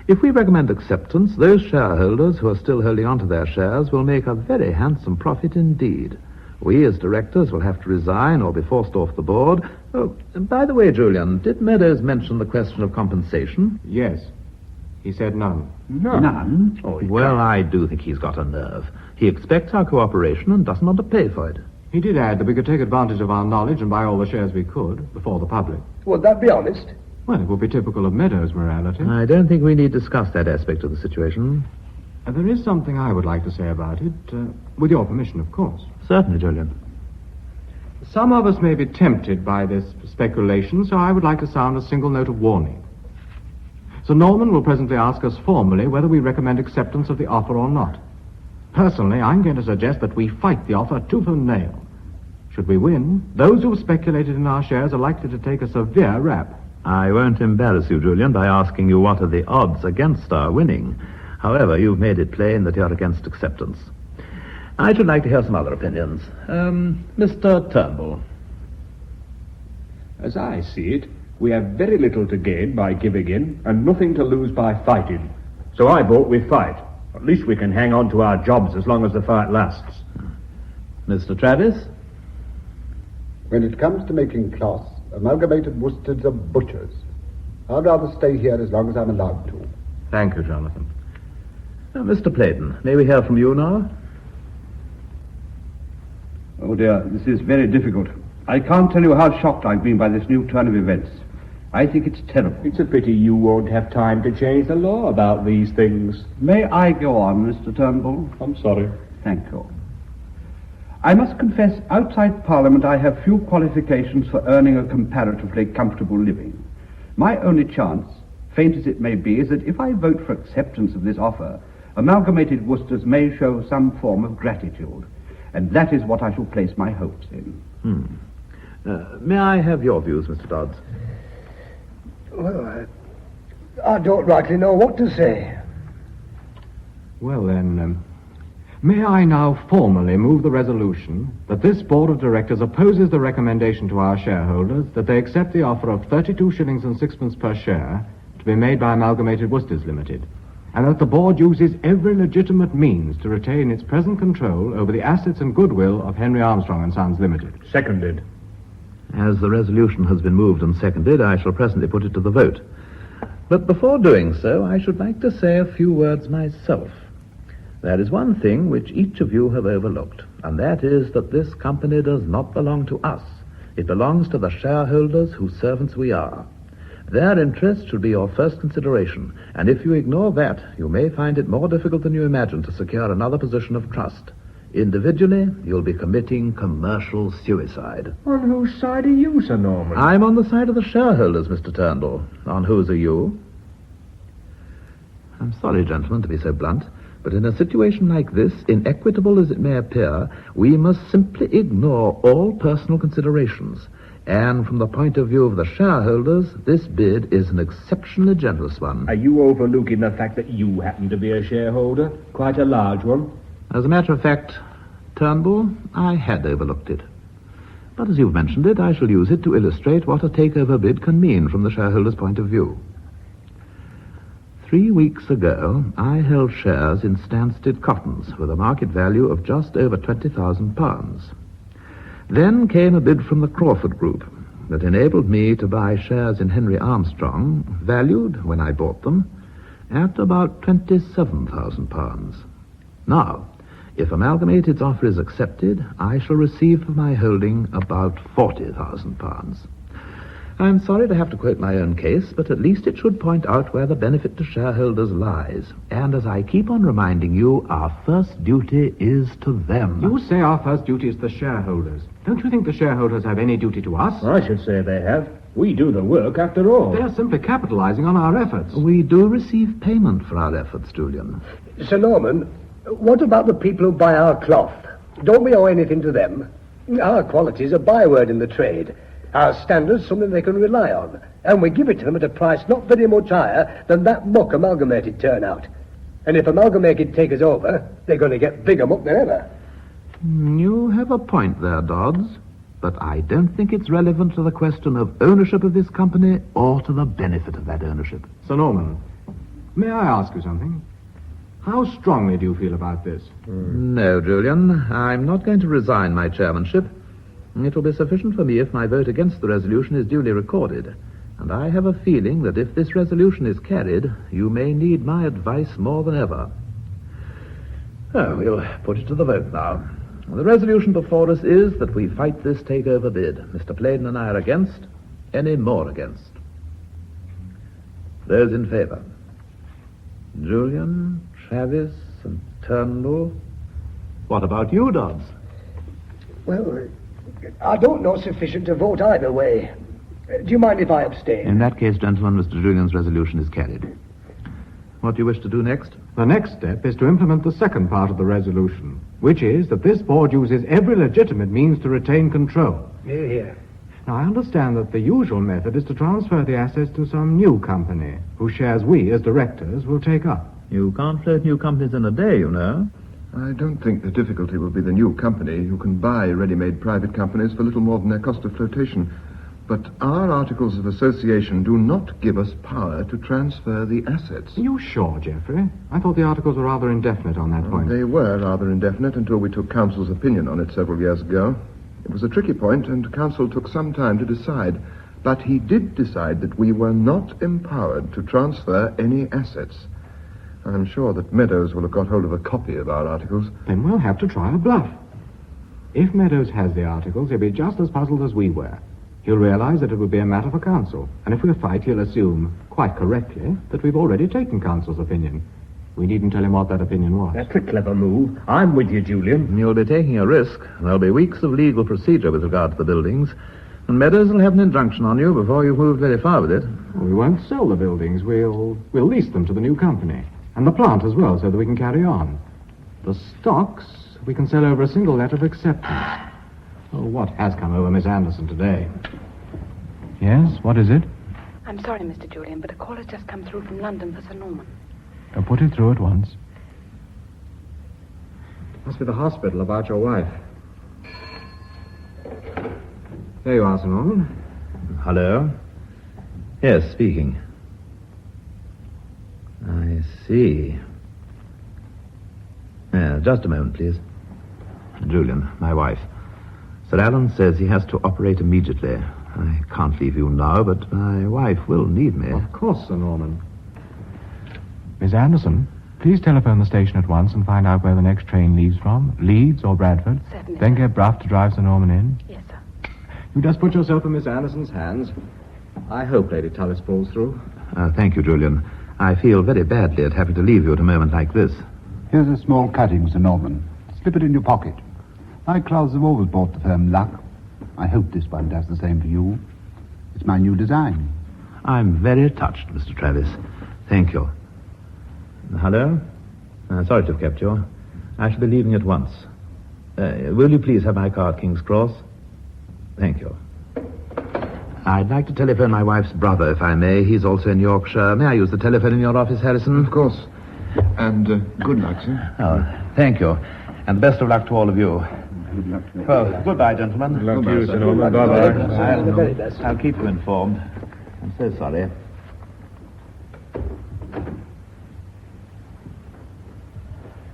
If we recommend acceptance, those shareholders who are still holding on to their shares will make a very handsome profit indeed. We, as directors, will have to resign or be forced off the board. Oh, by the way, Julian, did Meadows mention the question of compensation? Yes. He said none. None? Oh, well, I do think he's got a nerve. He expects our cooperation and doesn't want to pay for it. He did add that we could take advantage of our knowledge and buy all the shares we could before the public. Would that be honest? Well, it would be typical of Meadows' morality. I don't think we need discuss that aspect of the situation. There is something I would like to say about it, with your permission, of course. Certainly, Julian. Some of us may be tempted by this speculation, so I would like to sound a single note of warning. Sir Norman will presently ask us formally whether we recommend acceptance of the offer or not. Personally, I'm going to suggest that we fight the offer tooth and nail. Should we win, those who have speculated in our shares are likely to take a severe rap. I won't embarrass you, Julian, by asking you what are the odds against our winning. However, you've made it plain that you're against acceptance. I should like to hear some other opinions. Mr. Turnbull. As I see it, we have very little to gain by giving in and nothing to lose by fighting. So I vote we fight. At least we can hang on to our jobs as long as the fight lasts. Mr. Travis? When it comes to making cloths, amalgamated worsteds are butchers. I'd rather stay here as long as I'm allowed to. Thank you, Jonathan. Now, Mr. Playton, may we hear from you now? Oh dear, this is very difficult. I can't tell you how shocked I've been by this new turn of events. I think it's terrible. It's a pity you won't have time to change the law about these things. May I go on, Mr. Turnbull? I'm sorry. Thank you. I must confess, outside Parliament I have few qualifications for earning a comparatively comfortable living. My only chance, faint as it may be, is that if I vote for acceptance of this offer, Amalgamated Worcesters may show some form of gratitude. And that is what I shall place my hopes in. May I have your views, Mr. Dodds? Well, I don't rightly know what to say. Well, then, may I now formally move the resolution that this board of directors opposes the recommendation to our shareholders that they accept the offer of 32 shillings and sixpence per share to be made by Amalgamated Worcesters Limited, and that the board uses every legitimate means to retain its present control over the assets and goodwill of Henry Armstrong and Sons Limited. Seconded. As the resolution has been moved and seconded, I shall presently put it to the vote. But before doing so, I should like to say a few words myself. There is one thing which each of you have overlooked, and that is that this company does not belong to us. It belongs to the shareholders whose servants we are. Their interest should be your first consideration, and if you ignore that, you may find it more difficult than you imagine to secure another position of trust. Individually, you'll be committing commercial suicide. On whose side are you, Sir Norman? I'm on the side of the shareholders, Mr. Turnbull. On whose are you? I'm sorry, gentlemen, to be so blunt, but in a situation like this, inequitable as it may appear, we must simply ignore all personal considerations. And from the point of view of the shareholders, this bid is an exceptionally generous one. Are you overlooking the fact that you happen to be a shareholder? Quite a large one. As a matter of fact, Turnbull, I had overlooked it. But as you've mentioned it, I shall use it to illustrate what a takeover bid can mean from the shareholders' point of view. 3 weeks ago, I held shares in Stansted Cottons with a market value of just over £20,000. Then came a bid from the Crawford Group that enabled me to buy shares in Henry Armstrong, valued, when I bought them, at about £27,000. Now, if Amalgamated's offer is accepted, I shall receive for my holding about £40,000. I'm sorry to have to quote my own case, but at least it should point out where the benefit to shareholders lies. And as I keep on reminding you, our first duty is to them. You say our first duty is the shareholders. Don't you think the shareholders have any duty to us? I should say they have. We do the work, after all. They're simply capitalizing on our efforts. We do receive payment for our efforts, Julian. Sir Norman, what about the people who buy our cloth? Don't we owe anything to them? Our quality is a byword in the trade. Our standard's something they can rely on. And we give it to them at a price not very much higher than that muck Amalgamated turn out. And if Amalgamated take us over, they're going to get bigger muck than ever. You have a point there, Dodds. But I don't think it's relevant to the question of ownership of this company or to the benefit of that ownership. Sir Norman, may I ask you something? How strongly do you feel about this? No, Julian. I'm not going to resign my chairmanship. It will be sufficient for me if my vote against the resolution is duly recorded. And I have a feeling that if this resolution is carried, you may need my advice more than ever. Oh, we'll put it to the vote now. The resolution before us is that we fight this takeover bid. Mr. Playden and I are against. Any more against? Those in favour? Julian, Travis, and Turnbull. What about you, Dodds? Well, I don't know sufficient to vote either way. Do you mind if I abstain? In that case, gentlemen, Mr. Julian's resolution is carried. What do you wish to do next? The next step is to implement the second part of the resolution, which is that this board uses every legitimate means to retain control. Here, here. Now, I understand that the usual method is to transfer the assets to some new company, whose shares we, as directors, will take up. You can't float new companies in a day, you know. I don't think the difficulty will be the new company who can buy ready-made private companies for little more than their cost of flotation. But our articles of association do not give us power to transfer the assets. Are you sure, Geoffrey? I thought the articles were rather indefinite on that point. They were rather indefinite until we took Council's opinion on it several years ago. It was a tricky point, and Council took some time to decide. But he did decide that we were not empowered to transfer any assets. I'm sure that Meadows will have got hold of a copy of our articles. Then we'll have to try a bluff. If Meadows has the articles, he'll be just as puzzled as we were. He'll realize that it will be a matter for Council, and if we fight, he'll assume, quite correctly, that we've already taken Council's opinion. We needn't tell him what that opinion was. That's a clever move. I'm with you, Julian. You'll be taking a risk. There'll be weeks of legal procedure with regard to the buildings, and Meadows will have an injunction on you before you've moved very far with it. We won't sell the buildings. We'll lease them to the new company. And the plant as well, so that we can carry on. The stocks we can sell over a single letter of acceptance. Oh, what has come over Miss Anderson today? Yes, what is it? I'm sorry, Mr. Julian, but a call has just come through from London for Sir Norman. I'll put it through at once. Must be the hospital about your wife. There you are, Sir Norman. Hello? Yes, speaking. I see. Just a moment, please. Julian, my wife. Sir Alan says he has to operate immediately. I can't leave you now, but my wife will need me. Of course, Sir Norman. Miss Anderson, please telephone the station at once and find out where the next train leaves from, Leeds or Bradford. Certainly, Then sir. get Bruff to drive Sir Norman in. Yes, sir. You just put yourself in Miss Anderson's hands. I hope Lady Tullis pulls through. Thank you, Julian. I feel very badly at having to leave you at a moment like this. Here's a small cutting, Sir Norman. Slip it in your pocket. My clothes have always bought the firm luck. I hope this one does the same for you. It's my new design. I'm very touched, Mr. Travis. Thank you. Hello? Sorry to have kept you. I shall be leaving at once. Will you please have my car at King's Cross? Thank you. I'd like to telephone my wife's brother, if I may. He's also in Yorkshire. May I use the telephone in your office, Harrison? Of course. And good luck, sir. Oh, thank you. And best of luck to all of you. Good luck to you. Well, goodbye, gentlemen. Good luck to you, sir. Sir Norman. Bye-bye. The very best. I'll keep you informed. I'm so sorry.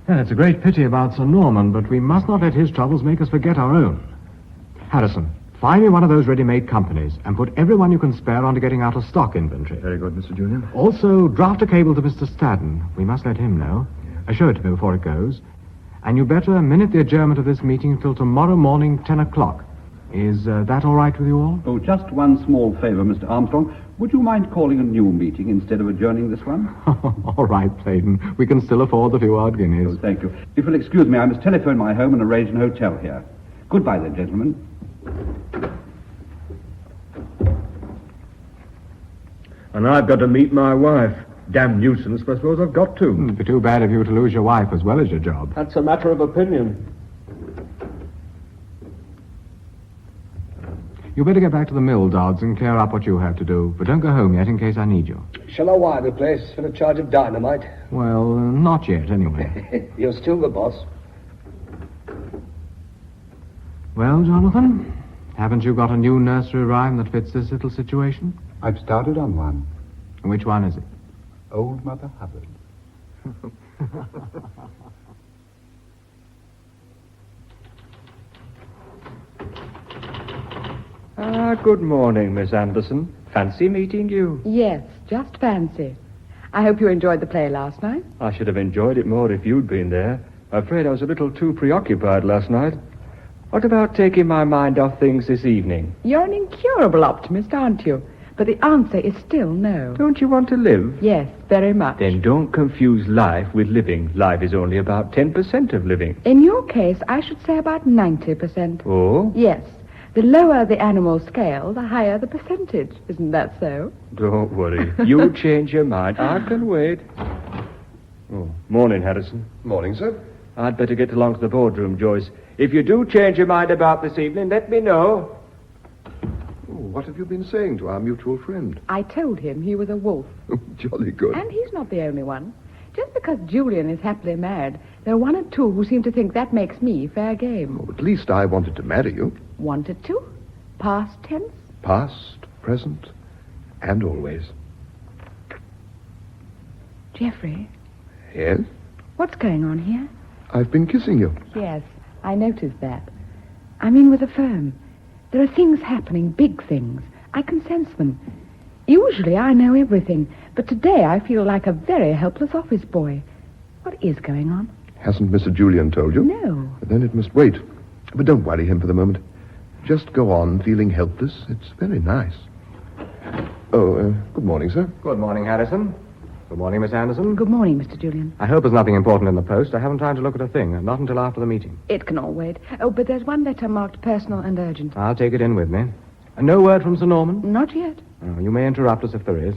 Well, it's a great pity about Sir Norman, but we must not let his troubles make us forget our own. Harrison, find me one of those ready-made companies and put everyone you can spare on to getting out a stock inventory. Very good, Mr. Julian. Also, draft a cable to Mr. Stadden. We must let him know. Show it to me before it goes. And you better minute the adjournment of this meeting until tomorrow morning, 10 o'clock. Is that all right with you all? Oh, just one small favor, Mr. Armstrong. Would you mind calling a new meeting instead of adjourning this one? All right, Playden. We can still afford the few odd guineas. Oh, thank you. If you'll excuse me, I must telephone my home and arrange an hotel here. Goodbye then, gentlemen. And I've got to meet my wife. Damn nuisance, but I suppose I've got to. It'd be too bad if you were to lose your wife as well as your job. That's a matter of opinion. You better get back to the mill, Dodds, and clear up what you have to do. But don't go home yet in case I need you. Shall I wire the place for the charge of dynamite? Well, not yet, anyway. You're still the boss. Well, Jonathan, haven't you got a new nursery rhyme that fits this little situation? I've started on one. Which one is it? Old Mother Hubbard. Good morning, Miss Anderson. Fancy meeting you. Yes, just fancy. I hope you enjoyed the play last night. I should have enjoyed it more if you'd been there. I'm afraid I was a little too preoccupied last night. What about taking my mind off things this evening? You're an incurable optimist, aren't you? But the answer is still no. Don't you want to live? Yes, very much. Then don't confuse life with living. Life is only about 10% of living. In your case, I should say about 90%. Oh? Yes. The lower the animal scale, the higher the percentage. Isn't that so? Don't worry. You'll change your mind. I can wait. Oh, morning, Harrison. Morning, sir. I'd better get along to the boardroom, Joyce. If you do change your mind about this evening, let me know. Oh, what have you been saying to our mutual friend? I told him he was a wolf. Jolly good. And he's not the only one. Just because Julian is happily married, there are one or two who seem to think that makes me fair game. Oh, at least I wanted to marry you. Wanted to? Past tense? Past, present, and always. Geoffrey, Yes? what's going on here? I've been kissing you. Yes, I noticed that. I mean with the firm. There are things happening, big things. I can sense them. Usually I know everything, but today I feel like a very helpless office boy. What is going on? Hasn't Mr. Julian told you? No. Then it must wait. But don't worry him for the moment. Just go on feeling helpless. It's very nice. Oh, good morning, sir. Good morning, Harrison. Good morning, Miss Anderson. Good morning, Mr. Julian. I hope there's nothing important in the post. I haven't time to look at a thing, not until after the meeting. It can all wait. Oh, but there's one letter marked personal and urgent. I'll take it in with me. And no word from Sir Norman? Not yet. Oh, you may interrupt us if there is.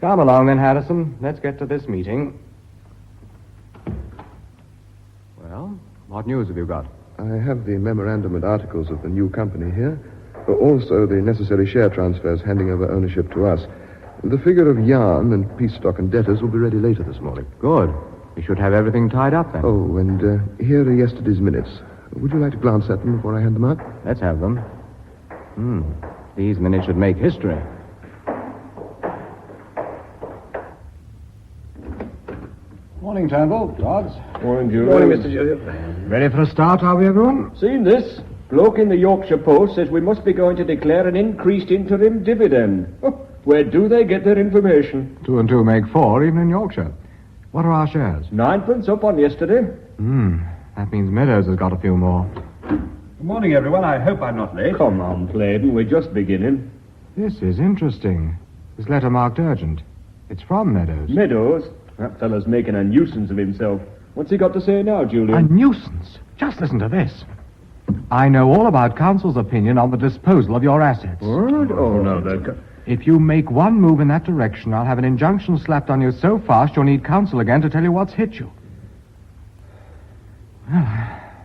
Come along then, Harrison. Let's get to this meeting. Well, what news have you got? I have the memorandum and articles of the new company here. Also the necessary share transfers handing over ownership to us. The figure of yarn and peace stock and debtors will be ready later this morning. Good. We should have everything tied up then. Oh, and here are yesterday's minutes. Would you like to glance at them before I hand them out? Let's have them. These minutes should make history. Morning, Campbell. Dodds. Morning, Julian. Morning, Mr. Julian. Ready for a start, are we, everyone? Seen this? Bloke in the Yorkshire Post says we must be going to declare an increased interim dividend. Oh, where do they get their information? 2 and 2 make 4, even in Yorkshire. What are our shares? 9 up on yesterday. That means Meadows has got a few more. Good morning, everyone. I hope I'm not late. Come on, Claydon. We're just beginning. This is interesting. This letter marked urgent. It's from Meadows. Meadows? That fellow's making a nuisance of himself. What's he got to say now, A Julian? nuisance. Just listen to this. I know all about Council's opinion on the disposal of your assets. What? Oh, no, that... If you make one move in that direction, I'll have an injunction slapped on you so fast you'll need Council again to tell you what's hit you. Well,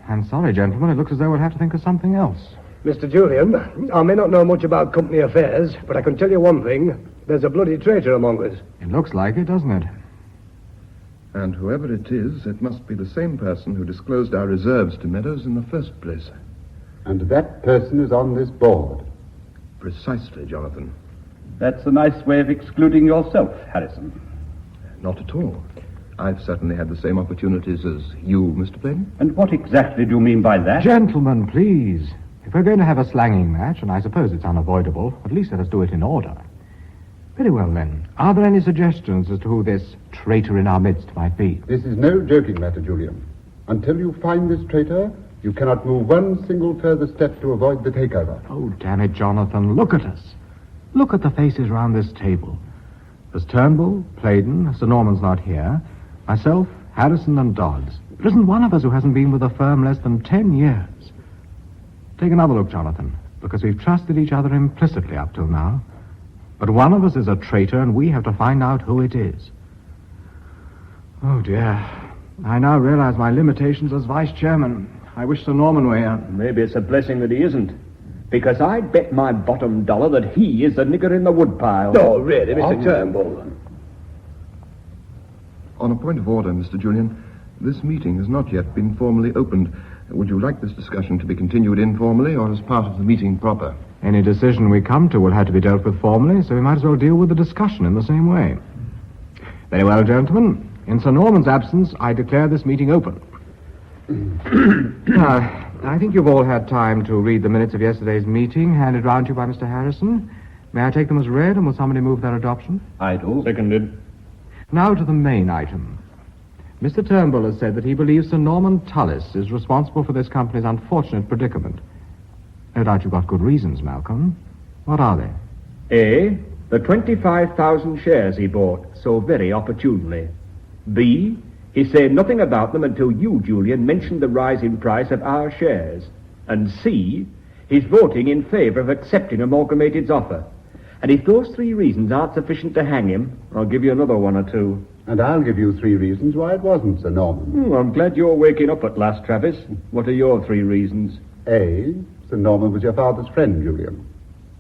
I'm sorry, gentlemen. It looks as though we'll have to think of something else. Mr. Julian, I may not know much about company affairs, but I can tell you one thing. There's a bloody traitor among us. It looks like it, doesn't it? And whoever it is, it must be the same person who disclosed our reserves to Meadows in the first place. And that person is on this board. Precisely, Jonathan. That's a nice way of excluding yourself, Harrison. Not at all. I've certainly had the same opportunities as you, Mr. Plain. And what exactly do you mean by that? Gentlemen, please. If we're going to have a slanging match, and I suppose it's unavoidable, at least let us do it in order. Very well, then. Are there any suggestions as to who this traitor in our midst might be? This is no joking matter, Julian. Until you find this traitor, you cannot move one single further step to avoid the takeover. Oh, damn it, Jonathan. Look at us. Look at the faces round this table. There's Turnbull, Claydon, Sir Norman's not here, myself, Harrison, and Dodds. There isn't one of us who hasn't been with the firm less than 10 years. Take another look, Jonathan, because we've trusted each other implicitly up till now. But one of us is a traitor, and we have to find out who it is. Oh, dear. I now realize my limitations as vice chairman. I wish Sir Norman were here. Maybe it's a blessing that he isn't. Because I'd bet my bottom dollar that he is the nigger in the woodpile. Oh, really, Mr. Turnbull? On a point of order, Mr. Julian, this meeting has not yet been formally opened. Would you like this discussion to be continued informally or as part of the meeting proper? Any decision we come to will have to be dealt with formally, so we might as well deal with the discussion in the same way. Very well, gentlemen. In Sir Norman's absence, I declare this meeting open. I think you've all had time to read the minutes of yesterday's meeting, handed round to you by Mr. Harrison. May I take them as read, and will somebody move their adoption? I do. Seconded. Now to the main item. Mr. Turnbull has said that he believes Sir Norman Tullis is responsible for this company's unfortunate predicament. No doubt you've got good reasons, Malcolm. What are they? A, the 25,000 shares he bought so very opportunely. B, he said nothing about them until you, Julian, mentioned the rise in price of our shares. And C, he's voting in favor of accepting Amalgamated's offer. And if those 3 reasons aren't sufficient to hang him, I'll give you another 1 or 2. And I'll give you 3 reasons why it wasn't Sir Norman. I'm glad you're waking up at last, Travis. What are your 3 reasons? A, Sir Norman was your father's friend, Julian.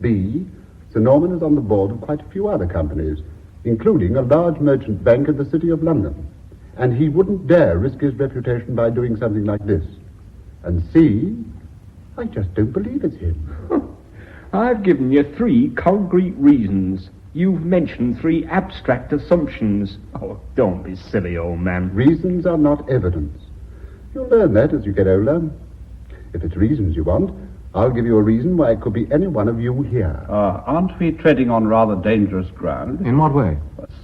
B, Sir Norman is on the board of quite a few other companies, including a large merchant bank in the City of London. And he wouldn't dare risk his reputation by doing something like this. And C, I just don't believe it's him. I've given you 3 concrete reasons. You've mentioned 3 abstract assumptions. Oh, don't be silly, old man. Reasons are not evidence. You'll learn that as you get older. If it's reasons you want, I'll give you a reason why it could be any one of you here. Aren't we treading on rather dangerous ground? In what way?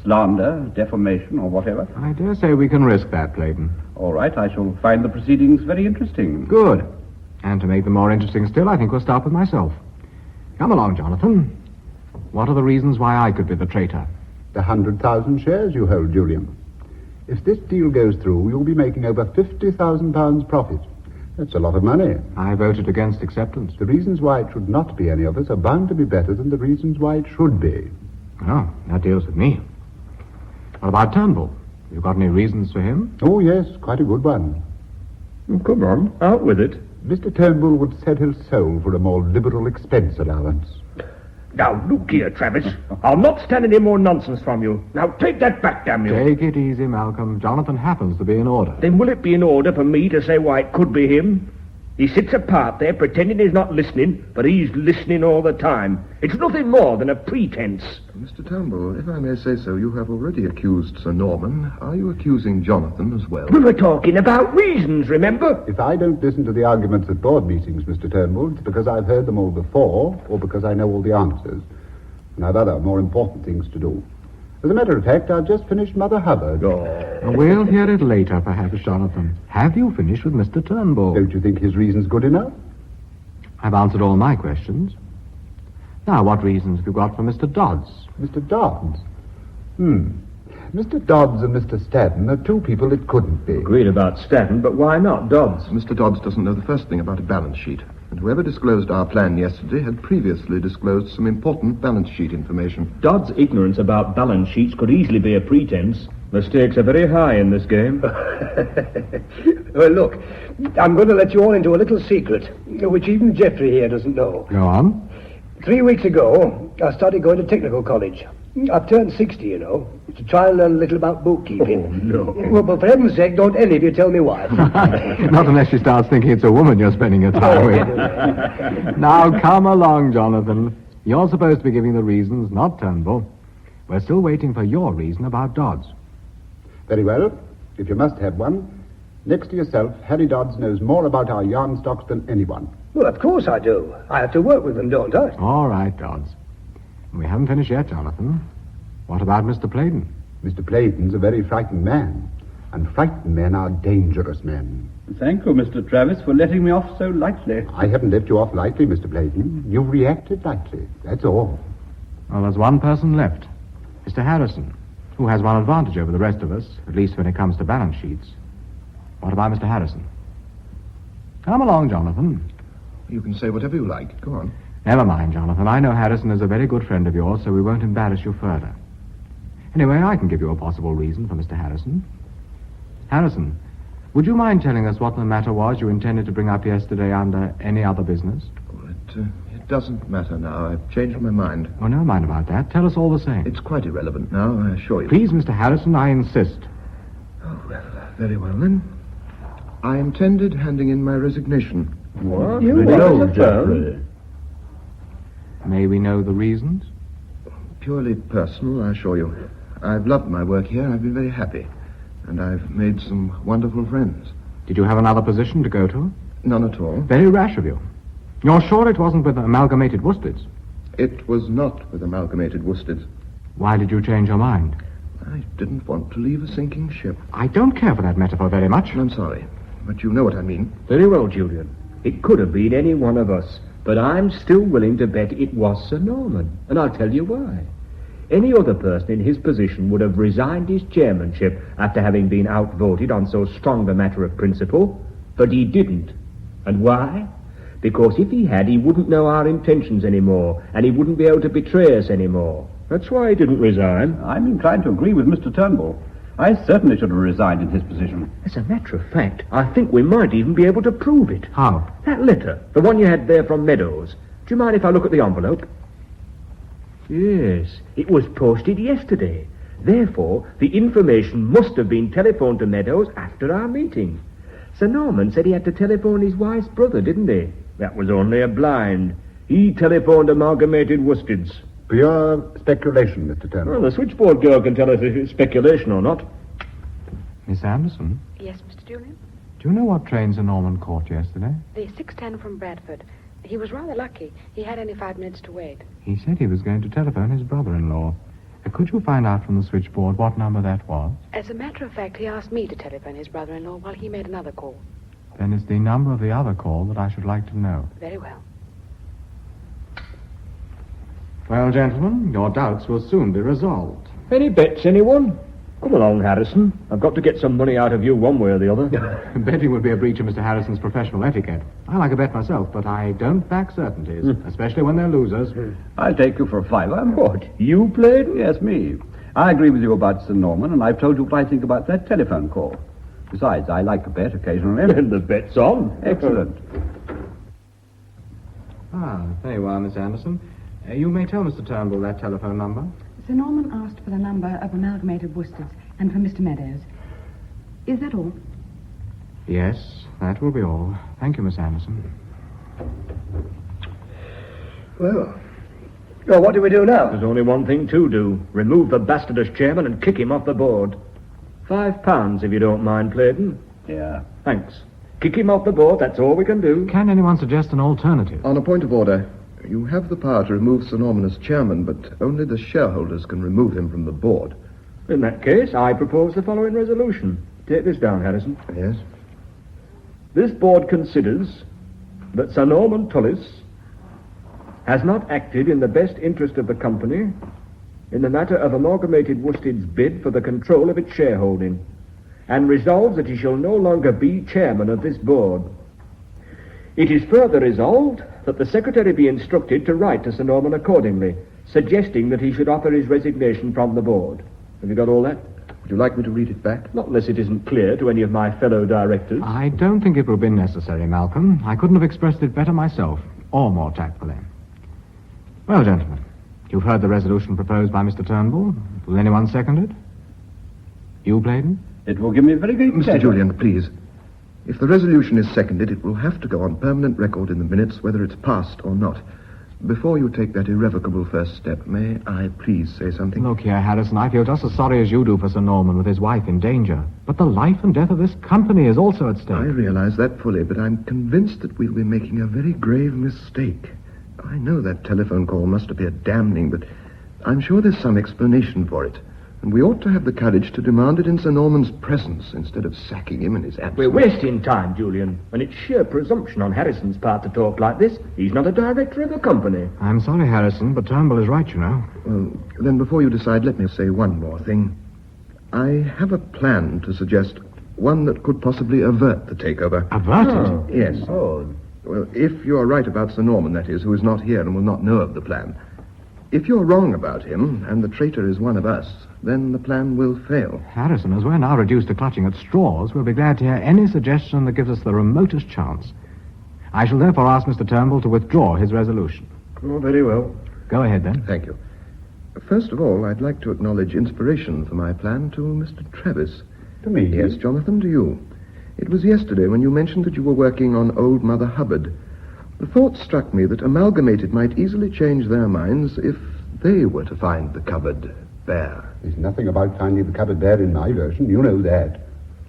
Slander, defamation, or whatever? I dare say we can risk that, Clayton. All right, I shall find the proceedings very interesting. Good. And to make them more interesting still, I think we'll start with myself. Come along, Jonathan. What are the reasons why I could be the traitor? The 100,000 shares you hold, Julian. If this deal goes through, you'll be making over £50,000 profit. That's a lot of money. I voted against acceptance. The reasons why it should not be any of us are bound to be better than the reasons why it should be. Oh, that deals with me. What about Turnbull? You got any reasons for him? Oh, yes, quite a good one. Come on, out with it. Mr. Turnbull would sell his soul for a more liberal expense allowance. Now, look here, Travis. I'll not stand any more nonsense from you. Now, take that back, damn you. Take it easy, Malcolm. Jonathan happens to be in order. Then will it be in order for me to say why it could be him? He sits apart there pretending he's not listening, but he's listening all the time. It's nothing more than a pretense. Mr. Campbell, if I may say so, you have already accused Sir Norman. Are you accusing Jonathan as well? We were talking about reasons, remember? If I don't listen to the arguments at board meetings, Mr. Turnbull, it's because I've heard them all before, or because I know all the answers. And I've other, more important things to do. As a matter of fact, I've just finished Mother Hubbard. We'll hear it later, perhaps, Jonathan. Have you finished with Mr. Turnbull? Don't you think his reason's good enough? I've answered all my questions. Now, what reasons have you got for Mr. Dodds? Mr. Dodds? Mr. Dodds and Mr. Stadden are 2 people it couldn't be. Agreed about Stadden, but why not Dodds? Mr. Dodds doesn't know the first thing about a balance sheet. And whoever disclosed our plan yesterday had previously disclosed some important balance sheet information. Dodd's ignorance about balance sheets could easily be a pretense. The stakes are very high in this game. Well, look, I'm going to let you all into a little secret, which even Geoffrey here doesn't know. Go on. 3 weeks ago, I started going to technical college. I've turned 60, you know, to try and learn a little about bookkeeping. Oh, no. Well, but for heaven's sake, don't any of you tell me why. Not unless she starts thinking it's a woman you're spending your time with. Now, come along, Jonathan. You're supposed to be giving the reasons, not Turnbull. We're still waiting for your reason about Dodds. Very well. If you must have one, next to yourself, Harry Dodds knows more about our yarn stocks than anyone. Well, of course I do. I have to work with them, don't I? All right, Dodds. We haven't finished yet, Jonathan. What about Mr. Playden? Mr. Playden's a very frightened man, and frightened men are dangerous men. Thank you, Mr. Travis, for letting me off so lightly. I haven't let you off lightly, Mr. Playden. You reacted lightly, that's all. Well, there's one person left. Mr. Harrison, who has one advantage over the rest of us, at least when it comes to balance sheets. What about Mr. Harrison? Come along, Jonathan. You can say whatever you like. Go on. Never mind, Jonathan. I know Harrison is a very good friend of yours, so we won't embarrass you further. Anyway, I can give you a possible reason for Mr. Harrison. Harrison, would you mind telling us what the matter was you intended to bring up yesterday under any other business? Well, it doesn't matter now. I've changed my mind. Oh, never mind about that. Tell us all the same. It's quite irrelevant now, I assure you. Please, Mr. Harrison, I insist. Oh, well, very well then. I intended handing in my resignation. What? You No, Geoffrey. May we know the reasons? Purely personal, I assure you. I've loved my work here. I've been very happy. And I've made some wonderful friends. Did you have another position to go to? None at all. Very rash of you. You're sure it wasn't with Amalgamated Worsteds? It was not with Amalgamated Worsteds. Why did you change your mind? I didn't want to leave a sinking ship. I don't care for that metaphor very much. I'm sorry, but you know what I mean. Very well, Julian. It could have been any one of us, but I'm still willing to bet it was Sir Norman, and I'll tell you why. Any other person in his position would have resigned his chairmanship after having been outvoted on so strong a matter of principle, but he didn't. And why? Because if he had, he wouldn't know our intentions anymore, and he wouldn't be able to betray us anymore. That's why he didn't resign. I'm inclined to agree with Mr. Turnbull. I certainly should have resigned in his position. As a matter of fact, I think we might even be able to prove it. How? That letter, the one you had there from Meadows. Do you mind if I look at the envelope? Yes, it was posted yesterday. Therefore, the information must have been telephoned to Meadows after our meeting. Sir Norman said he had to telephone his wife's brother, didn't he? That was only a blind. He telephoned Amalgamated Worsteds. Pure speculation, Mr. Turner. Well, the switchboard girl can tell us if it's speculation or not. Miss Anderson, Yes, Mr. Julian? do you know what train Sir Norman caught yesterday? The 6:10 from Bradford. He was rather lucky. He had only 5 minutes to wait. He said he was going to telephone his brother-in-law. Could you find out from the switchboard what number that was? As a matter of fact, he asked me to telephone his brother-in-law while he made another call. Then it's the number of the other call that I should like to know. Very well. Well, gentlemen, your doubts will soon be resolved. Any bets, anyone? Come along, Harrison. I've got to get some money out of you one way or the other. Betting would be a breach of Mr. Harrison's professional etiquette. I like a bet myself, but I don't back certainties, especially when they're losers. I'll take you for a fiver. What, you played? Yes, me. I agree with you about Sir Norman, and I've told you what I think about that telephone call. Besides, I like a bet occasionally. And the bet's on. Excellent. There you are, Miss Anderson. You may tell Mr. Turnbull that telephone number. Sir Norman asked for the number of Amalgamated Worsteds and for Mr. Meadows. Is that all? Yes, that will be all. Thank you, Miss Anderson. Well, what do we do now? There's only one thing to do. Remove the bastard as chairman and kick him off the board. £5, if you don't mind, Clayton. Yeah. Thanks. Kick him off the board, that's all we can do. Can anyone suggest an alternative? On a point of order, you have the power to remove Sir Norman as chairman, but only the shareholders can remove him from the board. In that case, I propose the following resolution. Take this down, Harrison. Yes? This board considers that Sir Norman Tullis has not acted in the best interest of the company in the matter of Amalgamated Worsted's bid for the control of its shareholding, and resolves that he shall no longer be chairman of this board. It is further resolved that the secretary be instructed to write to Sir Norman accordingly, suggesting that he should offer his resignation from the board. Have you got all that? Would you like me to read it back? Not unless it isn't clear to any of my fellow directors. I don't think it will be necessary, Malcolm. I couldn't have expressed it better myself, or more tactfully. Well, gentlemen, you've heard the resolution proposed by Mr. Turnbull. Will anyone second it? You, Bladen? It will give me a very great Mr. pleasure. Julian, please. If the resolution is seconded, it will have to go on permanent record in the minutes, whether it's passed or not. Before you take that irrevocable first step, may I please say something? Look here, Harrison, I feel just as sorry as you do for Sir Norman with his wife in danger. But the life and death of this company is also at stake. I realize that fully, but I'm convinced that we'll be making a very grave mistake. I know that telephone call must appear damning, but I'm sure there's some explanation for it. And we ought to have the courage to demand it in Sir Norman's presence instead of sacking him in his absence. We're wasting time, Julian, and it's sheer presumption on Harrison's part to talk like this. He's not a director of the company. I'm sorry, Harrison, but Turnbull is right, you know. Well, then before you decide, let me say one more thing. I have a plan to suggest, one that could possibly avert the takeover. Avert it? Yes. Oh, Well, if you're right about Sir Norman, that is, who is not here and will not know of the plan. If you're wrong about him, and the traitor is one of us, then the plan will fail. Harrison, as we're now reduced to clutching at straws, we'll be glad to hear any suggestion that gives us the remotest chance. I shall therefore ask Mr. Turnbull to withdraw his resolution. Oh, very well. Go ahead, then. Thank you. First of all, I'd like to acknowledge inspiration for my plan to Mr. Travis. To me? Yes, Jonathan, to you. It was yesterday when you mentioned that you were working on Old Mother Hubbard. The thought struck me that Amalgamated might easily change their minds if they were to find the cupboard bare. There's nothing about finding the cupboard there in my version. You know that.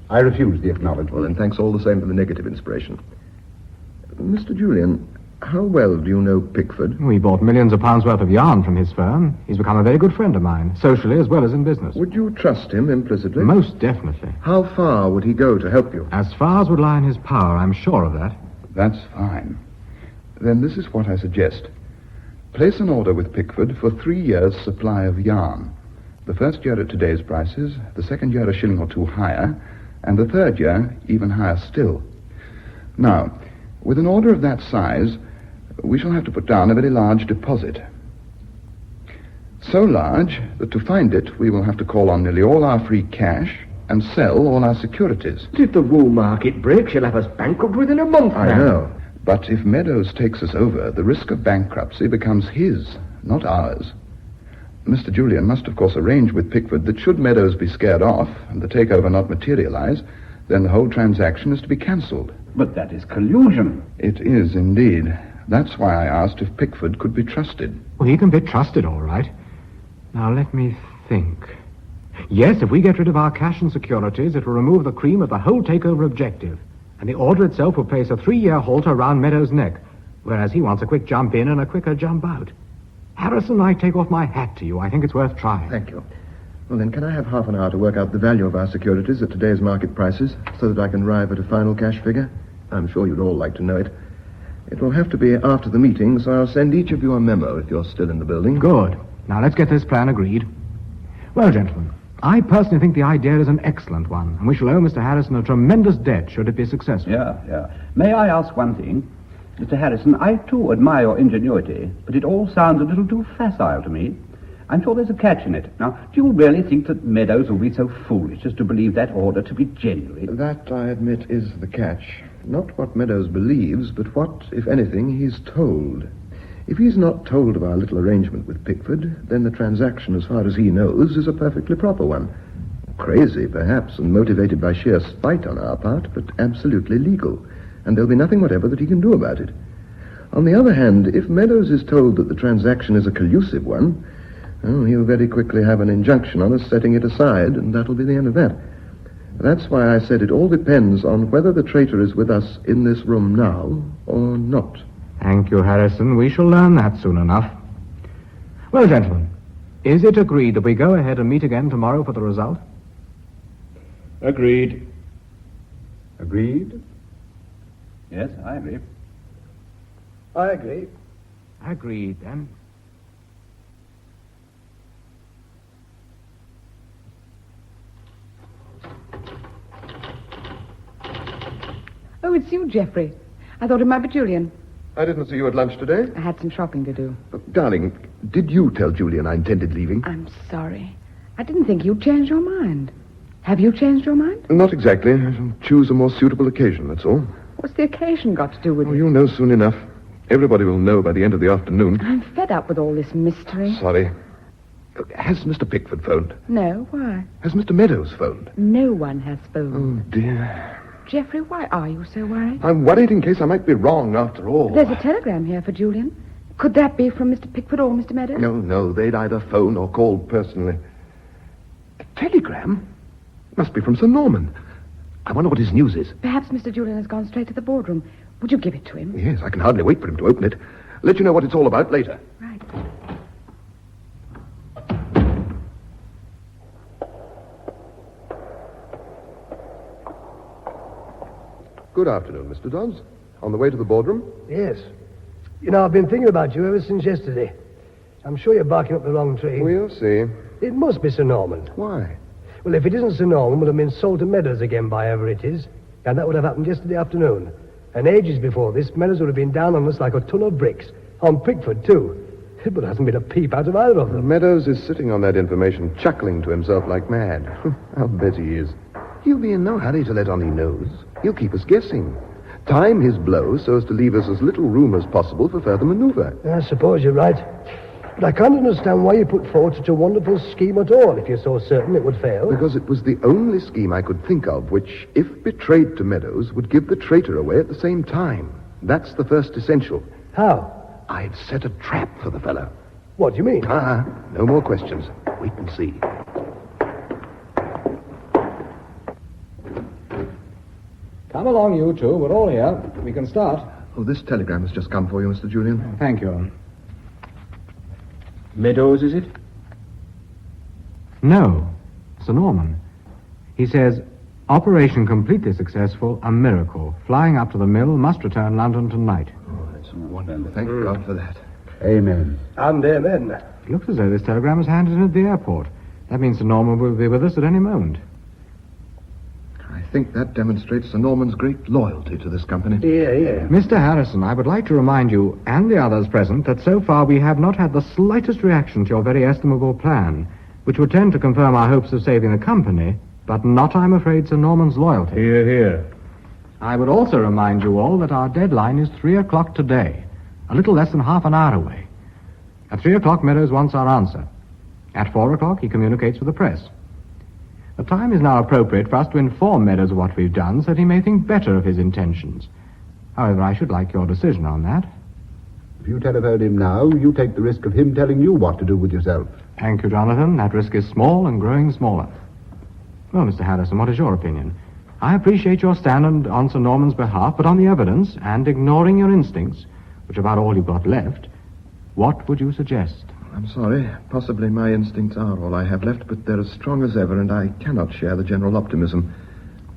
I refuse the acknowledgement. Well, then thanks all the same for the negative inspiration. Mr. Julian, how well do you know Pickford? We bought millions of pounds worth of yarn from his firm. He's become a very good friend of mine, socially as well as in business. Would you trust him implicitly? Most definitely. How far would he go to help you? As far as would lie in his power, I'm sure of that. That's fine. Then this is what I suggest. Place an order with Pickford for 3 years' supply of yarn. The first year at today's prices, the second year a shilling or two higher, and the third year even higher still. Now, with an order of that size, we shall have to put down a very large deposit. So large that to find it, we will have to call on nearly all our free cash and sell all our securities. If the wool market breaks, you'll have us bankrupt within a month I know. But if Meadows takes us over, the risk of bankruptcy becomes his, not ours. Mr. Julian must, of course, arrange with Pickford that should Meadows be scared off and the takeover not materialize, then the whole transaction is to be cancelled. But that is collusion. It is, indeed. That's why I asked if Pickford could be trusted. Well, he can be trusted, all right. Now, let me think. Yes, if we get rid of our cash and securities, it will remove the cream of the whole takeover objective. And the order itself will place a 3-year halter around Meadows' neck, whereas he wants a quick jump in and a quicker jump out. Harrison, I take off my hat to you. I think it's worth trying. Thank you. Well, then, can I have half an hour to work out the value of our securities at today's market prices so that I can arrive at a final cash figure? I'm sure you'd all like to know it. It will have to be after the meeting, so I'll send each of you a memo if you're still in the building. Good. Now, let's get this plan agreed. Well, gentlemen, I personally think the idea is an excellent one, and we shall owe Mr. Harrison a tremendous debt should it be successful. Yeah. May I ask one thing? Mr. Harrison, I too admire your ingenuity, but it all sounds a little too facile to me. I'm sure there's a catch in it. Now, do you really think that Meadows will be so foolish as to believe that order to be genuine? That, I admit, is the catch. Not what Meadows believes, but what, if anything, he's told. If he's not told of our little arrangement with Pickford, then the transaction, as far as he knows, is a perfectly proper one. Crazy, perhaps, and motivated by sheer spite on our part, but absolutely legal. And there'll be nothing whatever that he can do about it. On the other hand, if Meadows is told that the transaction is a collusive one, well, he'll very quickly have an injunction on us setting it aside, and that'll be the end of that. That's why I said it all depends on whether the traitor is with us in this room now or not. Thank you, Harrison. We shall learn that soon enough. Well, gentlemen, is it agreed that we go ahead and meet again tomorrow for the result? Agreed. Agreed? Yes, I agree. I agree. Agreed, then. Oh, it's you, Geoffrey. I thought it might be Julian. I didn't see you at lunch today. I had some shopping to do. Darling, did you tell Julian I intended leaving? I'm sorry. I didn't think you'd changed your mind. Have you changed your mind? Not exactly. I shall choose a more suitable occasion, that's all. What's the occasion got to do with it? You'll know soon enough. Everybody will know by the end of the afternoon. I'm fed up with all this mystery. Sorry. Has Mr. Pickford phoned? No, why? Has Mr. Meadows phoned? No one has phoned. Oh, dear. Geoffrey, why are you so worried? I'm worried in case I might be wrong after all. There's a telegram here for Julian. Could that be from Mr. Pickford or Mr. Meadows? No, they'd either phone or call personally. A telegram? Must be from Sir Norman. I wonder what his news is. Perhaps Mr. Julian has gone straight to the boardroom. Would you give it to him? Yes, I can hardly wait for him to open it. Let you know what it's all about later. Right. Good afternoon, Mr. Dodds. On the way to the boardroom? Yes. You know, I've been thinking about you ever since yesterday. I'm sure you're barking up the wrong tree. We'll see. It must be Sir Norman. Why? Well, if it isn't Sir Norman, we'll have been sold to Meadows again by whoever it is. And that would have happened yesterday afternoon. And ages before this, Meadows would have been down on us like a ton of bricks. On Pickford, too. But there hasn't been a peep out of either of them. Meadows is sitting on that information, chuckling to himself like mad. I'll bet he is. He'll be in no hurry to let on he knows. He'll keep us guessing. Time his blow so as to leave us as little room as possible for further maneuver. I suppose you're right. But I can't understand why you put forward such a wonderful scheme at all if you're so certain it would fail. Because it was the only scheme I could think of which, if betrayed to Meadows, would give the traitor away at the same time. That's the first essential. How? I'd set a trap for the fellow. What do you mean? No more questions. Wait and see. Come along, you two. We're all here. We can start. Oh, this telegram has just come for you, Mr. Julian. Thank you. Meadows, is it? No, Sir Norman. He says, operation completely successful, a miracle. Flying up to the mill, must return London tonight. Oh, that's wonderful. Thank God for that. Amen. And amen. It looks as though this telegram was handed in at the airport. That means Sir Norman will be with us at any moment. I think that demonstrates Sir Norman's great loyalty to this company. Yeah. Mr. Harrison, I would like to remind you, and the others present, that so far we have not had the slightest reaction to your very estimable plan, which would tend to confirm our hopes of saving the company, but not, I'm afraid, Sir Norman's loyalty. Hear, hear. I would also remind you all that our deadline is 3 o'clock today, a little less than half an hour away. At 3 o'clock, Meadows wants our answer. At 4 o'clock, he communicates with the press. The time is now appropriate for us to inform Meadows of what we've done, so that he may think better of his intentions. However, I should like your decision on that. If you telephone him now, you take the risk of him telling you what to do with yourself. Thank you, Jonathan. That risk is small and growing smaller. Well, Mr. Harrison, what is your opinion? I appreciate your stand on Sir Norman's behalf, but on the evidence, and ignoring your instincts, which are about all you've got left, what would you suggest? I'm sorry. Possibly my instincts are all I have left, but they're as strong as ever, and I cannot share the general optimism.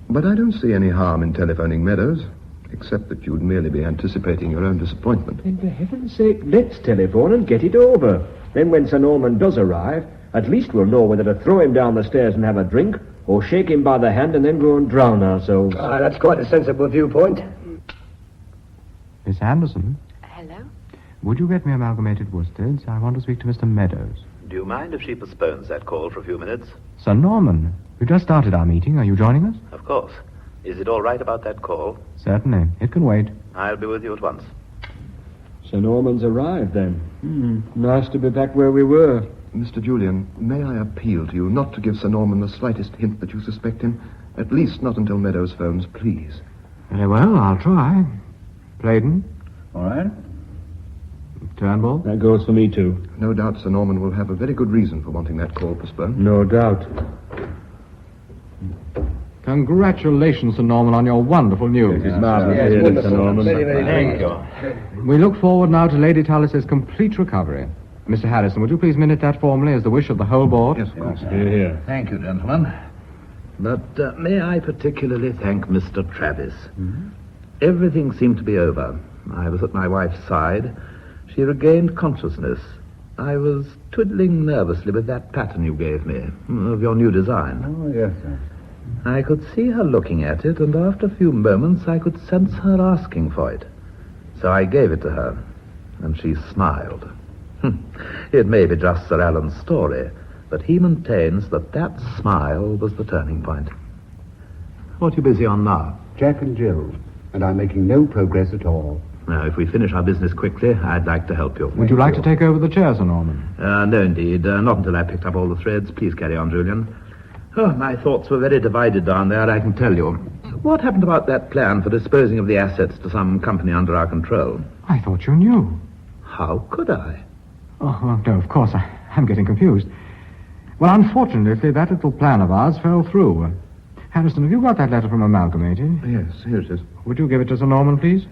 But I don't see any harm in telephoning Meadows, except that you'd merely be anticipating your own disappointment. Then for heaven's sake, let's telephone and get it over. Then when Sir Norman does arrive, at least we'll know whether to throw him down the stairs and have a drink, or shake him by the hand and then go and drown ourselves. That's quite a sensible viewpoint. Miss Anderson, Hello? would you get me amalgamated worsteds? I want to speak to Mr. Meadows. Do you mind if she postpones that call for a few minutes? Sir Norman, we just started our meeting. Are you joining us? Of course. Is it all right about that call? Certainly. It can wait. I'll be with you at once. Sir Norman's arrived, then. Nice to be back where we were. Mr. Julian, may I appeal to you not to give Sir Norman the slightest hint that you suspect him? At least not until Meadows phones, please. Very well, I'll try. Playden? All right. Turnbull? That goes for me, too. No doubt Sir Norman will have a very good reason for wanting that call postponed. No doubt. Congratulations, Sir Norman, on your wonderful news. It's marvelous to hear it, Sir Norman. Thank you. We look forward now to Lady Tullis's complete recovery. Mr. Harrison, would you please minute that formally as the wish of the whole board? Yes, of course. Hear, hear. Thank you, gentlemen. But may I particularly thank Mr. Travis? Everything seemed to be over. I was at my wife's side. She regained consciousness. I was twiddling nervously with that pattern you gave me, of your new design. Oh, yes, sir. I could see her looking at it, and after a few moments I could sense her asking for it. So I gave it to her, and she smiled. It may be just Sir Alan's story, but he maintains that that smile was the turning point. What are you busy on now? Jack and Jill, and I'm making no progress at all. Now, if we finish our business quickly, I'd like to help you. Would you like to take over the chair, Sir Norman? No, indeed. Not until I picked up all the threads. Please carry on, Julian. Oh, my thoughts were very divided down there, I can tell you. What happened about that plan for disposing of the assets to some company under our control? I thought you knew. How could I? Oh, no, of course. I'm getting confused. Well, unfortunately, that little plan of ours fell through. Harrison, have you got that letter from Amalgamated? Yes, here it is. Would you give it to Sir Norman, please?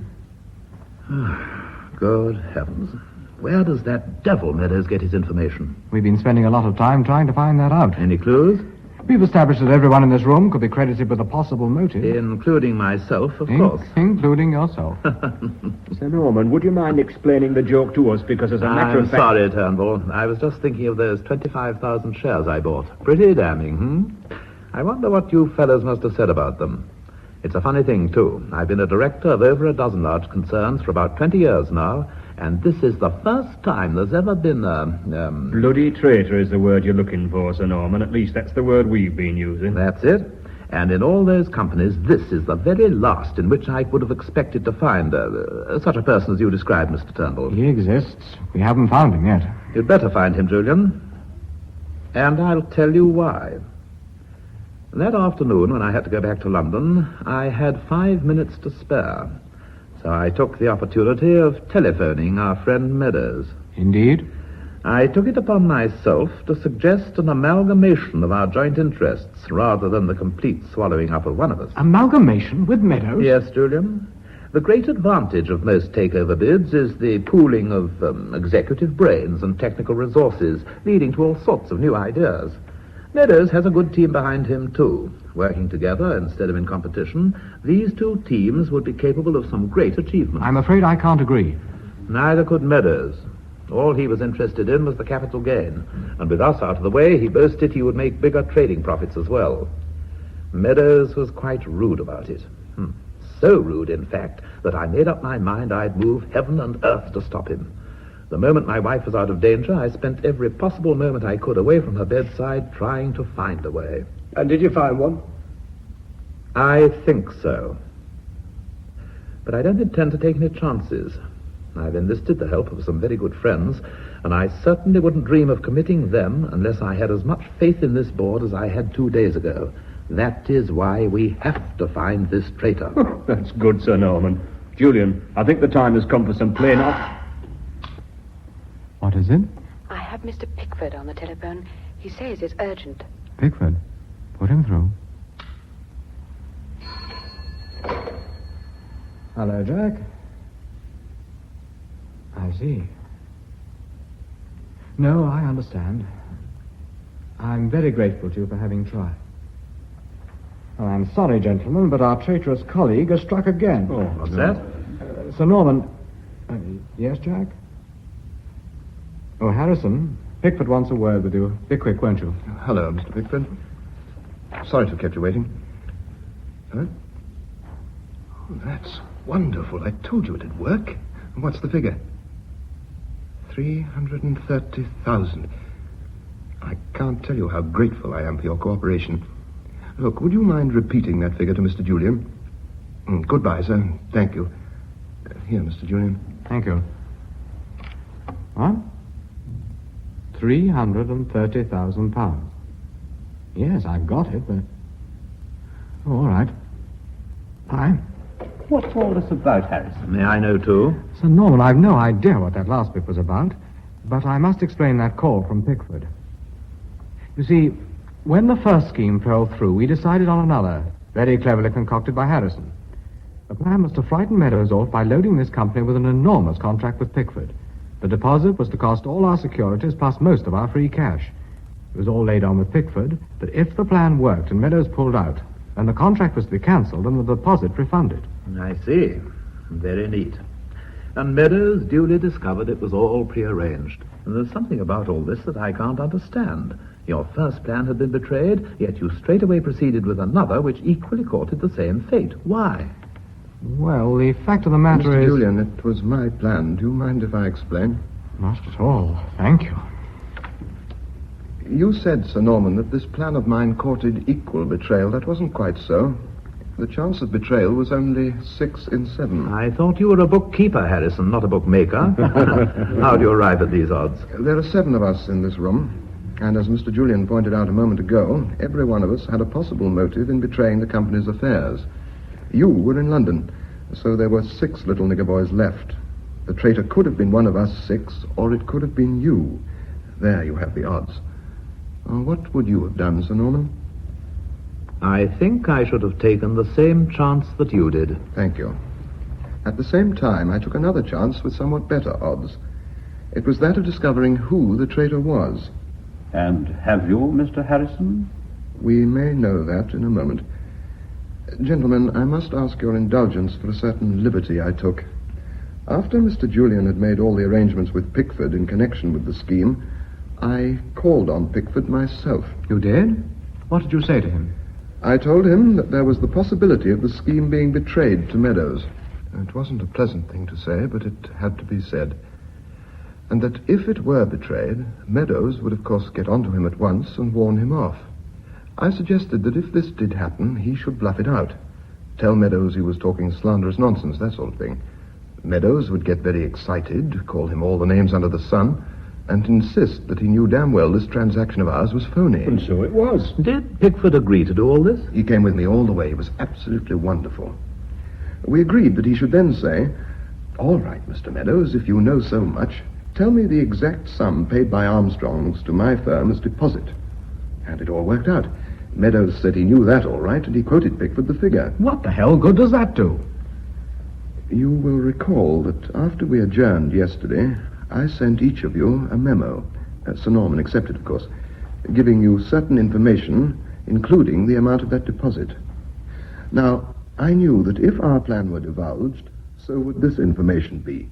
Good heavens. Where does that devil Meadows get his information? We've been spending a lot of time trying to find that out. Any clues? We've established that everyone in this room could be credited with a possible motive. Including myself, of course. Including yourself. Sir Norman, would you mind explaining the joke to us? Because as a matter of fact... I'm sorry, Turnbull. I was just thinking of those 25,000 shares I bought. Pretty damning, I wonder what you fellows must have said about them. It's a funny thing, too. I've been a director of over a dozen large concerns for about 20 years now, and this is the first time there's ever been a... Bloody traitor is the word you're looking for, Sir Norman. At least that's the word we've been using. That's it. And in all those companies, this is the very last in which I would have expected to find such a person as you described, Mr. Turnbull. He exists. We haven't found him yet. You'd better find him, Julian. And I'll tell you why. That afternoon, when I had to go back to London, I had 5 minutes to spare. So I took the opportunity of telephoning our friend Meadows. Indeed? I took it upon myself to suggest an amalgamation of our joint interests rather than the complete swallowing up of one of us. Amalgamation with Meadows? Yes, Julian. The great advantage of most takeover bids is the pooling of executive brains and technical resources, leading to all sorts of new ideas. Meadows has a good team behind him, too. Working together instead of in competition, these two teams would be capable of some great achievements. I'm afraid I can't agree. Neither could Meadows. All he was interested in was the capital gain. And with us out of the way, he boasted he would make bigger trading profits as well. Meadows was quite rude about it. So rude, in fact, that I made up my mind I'd move heaven and earth to stop him. The moment my wife was out of danger, I spent every possible moment I could away from her bedside trying to find a way. And did you find one? I think so. But I don't intend to take any chances. I've enlisted the help of some very good friends, and I certainly wouldn't dream of committing them unless I had as much faith in this board as I had 2 days ago. That is why we have to find this traitor. That's good, Sir Norman. Julian, I think the time has come for some plain off. What is it? I have Mr. Pickford on the telephone. He says it's urgent. Pickford. Put him through. Hello, Jack. I see. No, I understand. I'm very grateful to you for having tried. Oh, I'm sorry, gentlemen, but our traitorous colleague has struck again. Oh, What's that? Sir Norman... yes, Jack? Oh, Harrison, Pickford wants a word with you. Be quick, won't you? Hello, Mr. Pickford. Sorry to have kept you waiting. Huh? Oh, that's wonderful. I told you it'd work. And what's the figure? 330,000. I can't tell you how grateful I am for your cooperation. Look, would you mind repeating that figure to Mr. Julian? Goodbye, sir. Thank you. Here, Mr. Julian. Thank you. What? £330,000. Yes, I've got it, but... Oh, all right. Fine. What's all this about, Harrison? May I know, too? Sir Norman, I've no idea what that last bit was about, but I must explain that call from Pickford. You see, when the first scheme fell through, we decided on another, very cleverly concocted by Harrison. The plan was to frighten Meadows off by loading this company with an enormous contract with Pickford. The deposit was to cost all our securities plus most of our free cash. It was all laid on with Pickford that if the plan worked and Meadows pulled out, then the contract was to be cancelled and the deposit refunded. I see. Very neat. And Meadows duly discovered it was all prearranged. And there's something about all this that I can't understand. Your first plan had been betrayed, yet you straightaway proceeded with another which equally courted the same fate. Why? Well, the fact of the matter Mr. is... Julian, it was my plan. Do you mind if I explain? Not at all. Thank you. You said, Sir Norman, that this plan of mine courted equal betrayal. That wasn't quite so. The chance of betrayal was only 6 in 7. I thought you were a bookkeeper, Harrison, not a bookmaker. How do you arrive at these odds? There are 7 of us in this room, and as Mr. Julian pointed out a moment ago, every one of us had a possible motive in betraying the company's affairs. You were in London, so there were 6 little nigger boys left. The traitor could have been one of us 6, or it could have been you. There you have the odds. What would you have done, Sir Norman? I think I should have taken the same chance that you did. Thank you. At the same time, I took another chance with somewhat better odds. It was that of discovering who the traitor was. And have you, Mr. Harrison? We may know that in a moment. Gentlemen, I must ask your indulgence for a certain liberty I took. After Mr. Julian had made all the arrangements with Pickford in connection with the scheme, I called on Pickford myself. You did? What did you say to him? I told him that there was the possibility of the scheme being betrayed to Meadows. It wasn't a pleasant thing to say, but it had to be said. And that if it were betrayed, Meadows would of course get onto him at once and warn him off. I suggested that if this did happen, he should bluff it out. Tell Meadows he was talking slanderous nonsense, that sort of thing. Meadows would get very excited, call him all the names under the sun, and insist that he knew damn well this transaction of ours was phony. And so it was. Did Pickford agree to do all this? He came with me all the way. He was absolutely wonderful. We agreed that he should then say, "All right, Mr. Meadows, if you know so much, tell me the exact sum paid by Armstrongs to my firm as deposit." And it all worked out. Meadows said he knew that all right, and he quoted Pickford the figure. What the hell good does that do? You will recall that after we adjourned yesterday, I sent each of you a memo, Sir Norman accepted, of course, giving you certain information, including the amount of that deposit. Now, I knew that if our plan were divulged, so would this information be.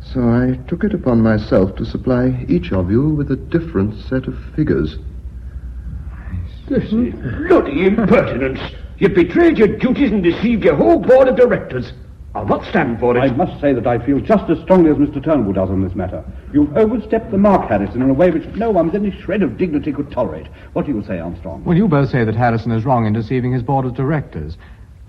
So I took it upon myself to supply each of you with a different set of figures. This is bloody impertinence. You betrayed your duties and deceived your whole board of directors. I'll not stand for it. I must say that I feel just as strongly as Mr. Turnbull does on this matter. You've overstepped the mark, Harrison, in a way which no one with any shred of dignity could tolerate. What do you say, Armstrong? Well, you both say that Harrison is wrong in deceiving his board of directors.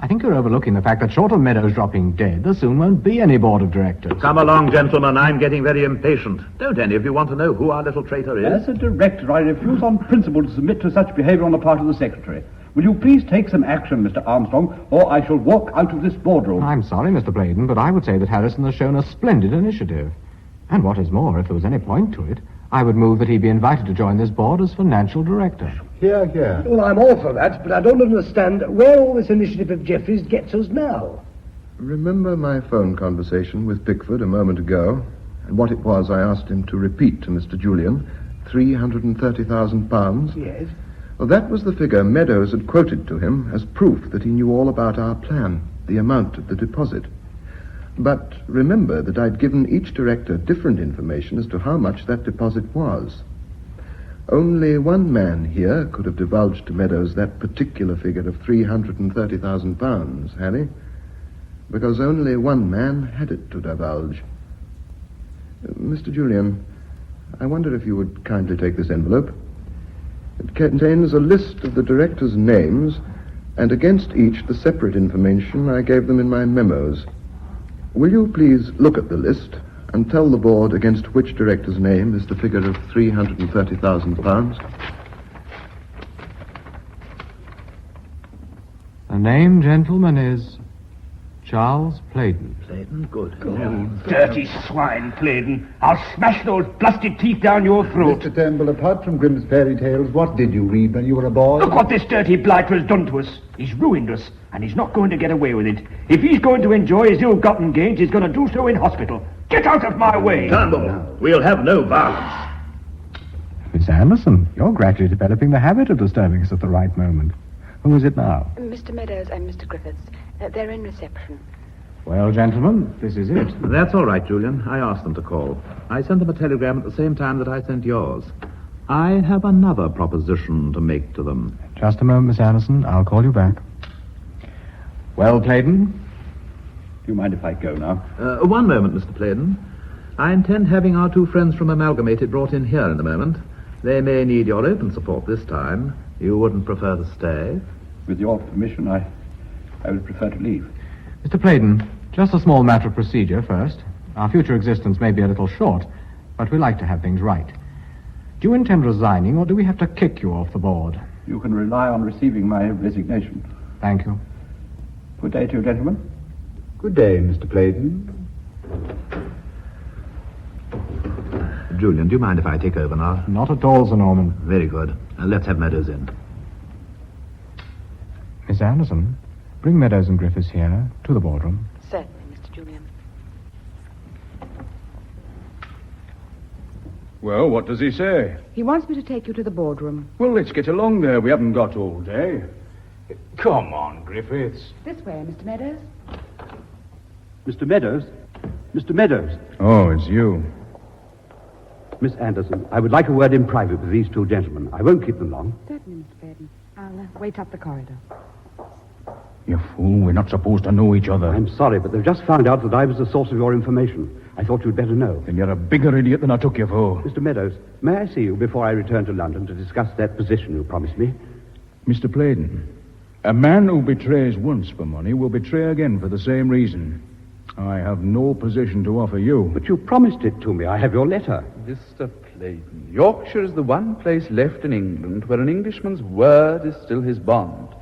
I think you're overlooking the fact that short of Meadows dropping dead, there soon won't be any board of directors. Come along, gentlemen. I'm getting very impatient. Don't any of you want to know who our little traitor is? As a director, I refuse on principle to submit to such behavior on the part of the secretary. Will you please take some action, Mr. Armstrong, or I shall walk out of this boardroom? I'm sorry, Mr. Bladen, but I would say that Harrison has shown a splendid initiative. And what is more, if there was any point to it, I would move that he be invited to join this board as financial director. Hear, hear. Well, I'm all for that, but I don't understand where all this initiative of Jeffrey's gets us now. Remember my phone conversation with Pickford a moment ago, and what it was I asked him to repeat to Mr. Julian? £330,000? Yes. Well, that was the figure Meadows had quoted to him as proof that he knew all about our plan, the amount of the deposit. But remember that I'd given each director different information as to how much that deposit was. Only one man here could have divulged to Meadows that particular figure of £330,000, had he? Because only one man had it to divulge. Mr. Julian, I wonder if you would kindly take this envelope. It contains a list of the directors' names, and against each the separate information I gave them in my memos. Will you please look at the list and tell the board against which director's name is the figure of £330,000? The name, gentlemen, is Charles Pladen. Pladen? Good. Dirty swine, Pladen. I'll smash those blasted teeth down your throat. Mr. Campbell, apart from Grimm's fairy tales, what did you read when you were a boy? Look what this dirty blighter has done to us. He's ruined us, and he's not going to get away with it. If he's going to enjoy his ill-gotten gains, he's going to do so in hospital. Get out of my way. Campbell, we'll have no violence. Miss Anderson, you're gradually developing the habit of disturbing us at the right moment. Who is it now? Mr. Meadows and Mr. Griffiths. They're in reception. Well, gentlemen, this is it. That's all right, Julian. I asked them to call. I sent them a telegram at the same time that I sent yours. I have another proposition to make to them. Just a moment, Miss Anderson. I'll call you back. Well, Pladen? Do you mind if I go now? One moment, Mr. Pladen. I intend having our two friends from Amalgamated brought in here in a moment. They may need your open support this time. You wouldn't prefer to stay? With your permission, I would prefer to leave. Mr. Pladen, just a small matter of procedure first. Our future existence may be a little short, but we like to have things right. Do you intend resigning, or do we have to kick you off the board? You can rely on receiving my resignation. Thank you. Good day to you, gentlemen. Good day, Mr. Pladen. Julian, do you mind if I take over now? Not at all, Sir Norman. Very good. Let's have Meadows in. Miss Anderson, bring Meadows and Griffiths here to the boardroom. Certainly, Mr. Julian. Well, what does he say? He wants me to take you to the boardroom. Well, let's get along there. We haven't got all day. Come on, Griffiths. This way, Mr. Meadows. Mr. Meadows? Mr. Meadows? Oh, it's you. Miss Anderson, I would like a word in private with these two gentlemen. I won't keep them long. Certainly, Mr. Baden. I'll wait up the corridor. You fool, we're not supposed to know each other. I'm sorry, but they've just found out that I was the source of your information. I thought you'd better know. Then you're a bigger idiot than I took you for. Mr. Meadows, may I see you before I return to London to discuss that position you promised me? Mr. Pladen, a man who betrays once for money will betray again for the same reason. I have no position to offer you. But you promised it to me. I have your letter. Mr. Pladen, Yorkshire is the one place left in England where an Englishman's word is still his bond.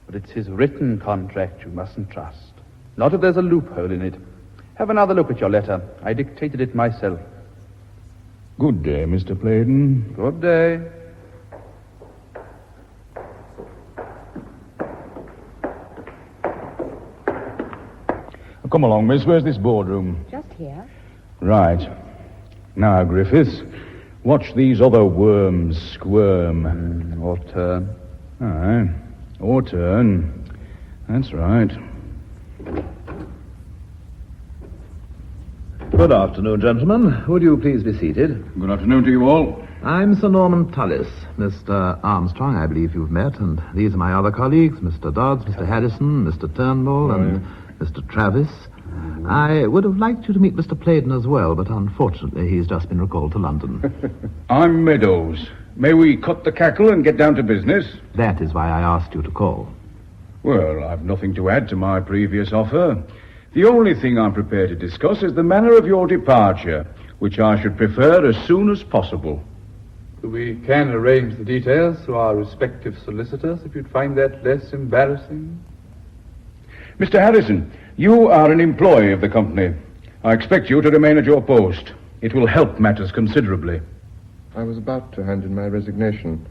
But it's his written contract you mustn't trust. Not if there's a loophole in it. Have another look at your letter. I dictated it myself. Good day, Mr. Pladen. Good day. Come along, miss. Where's this boardroom? Just here. Right. Now, Griffiths, watch these other worms squirm. Or turn. Aye. Or turn. That's right. Good afternoon, gentlemen. Would you please be seated? Good afternoon to you all. I'm Sir Norman Tullis. Mr. Armstrong, I believe you've met, and these are my other colleagues, Mr. Dodds, Mr. Harrison, Mr. Turnbull, and Mr. Travis. I would have liked you to meet Mr. Playden as well, but unfortunately he's just been recalled to London. I'm Meadows. May we cut the cackle and get down to business? That is why I asked you to call. Well, I've nothing to add to my previous offer. The only thing I'm prepared to discuss is the manner of your departure, which I should prefer as soon as possible. We can arrange the details through our respective solicitors if you'd find that less embarrassing. Mr. Harrison, you are an employee of the company. I expect you to remain at your post. It will help matters considerably. I was about to hand in my resignation,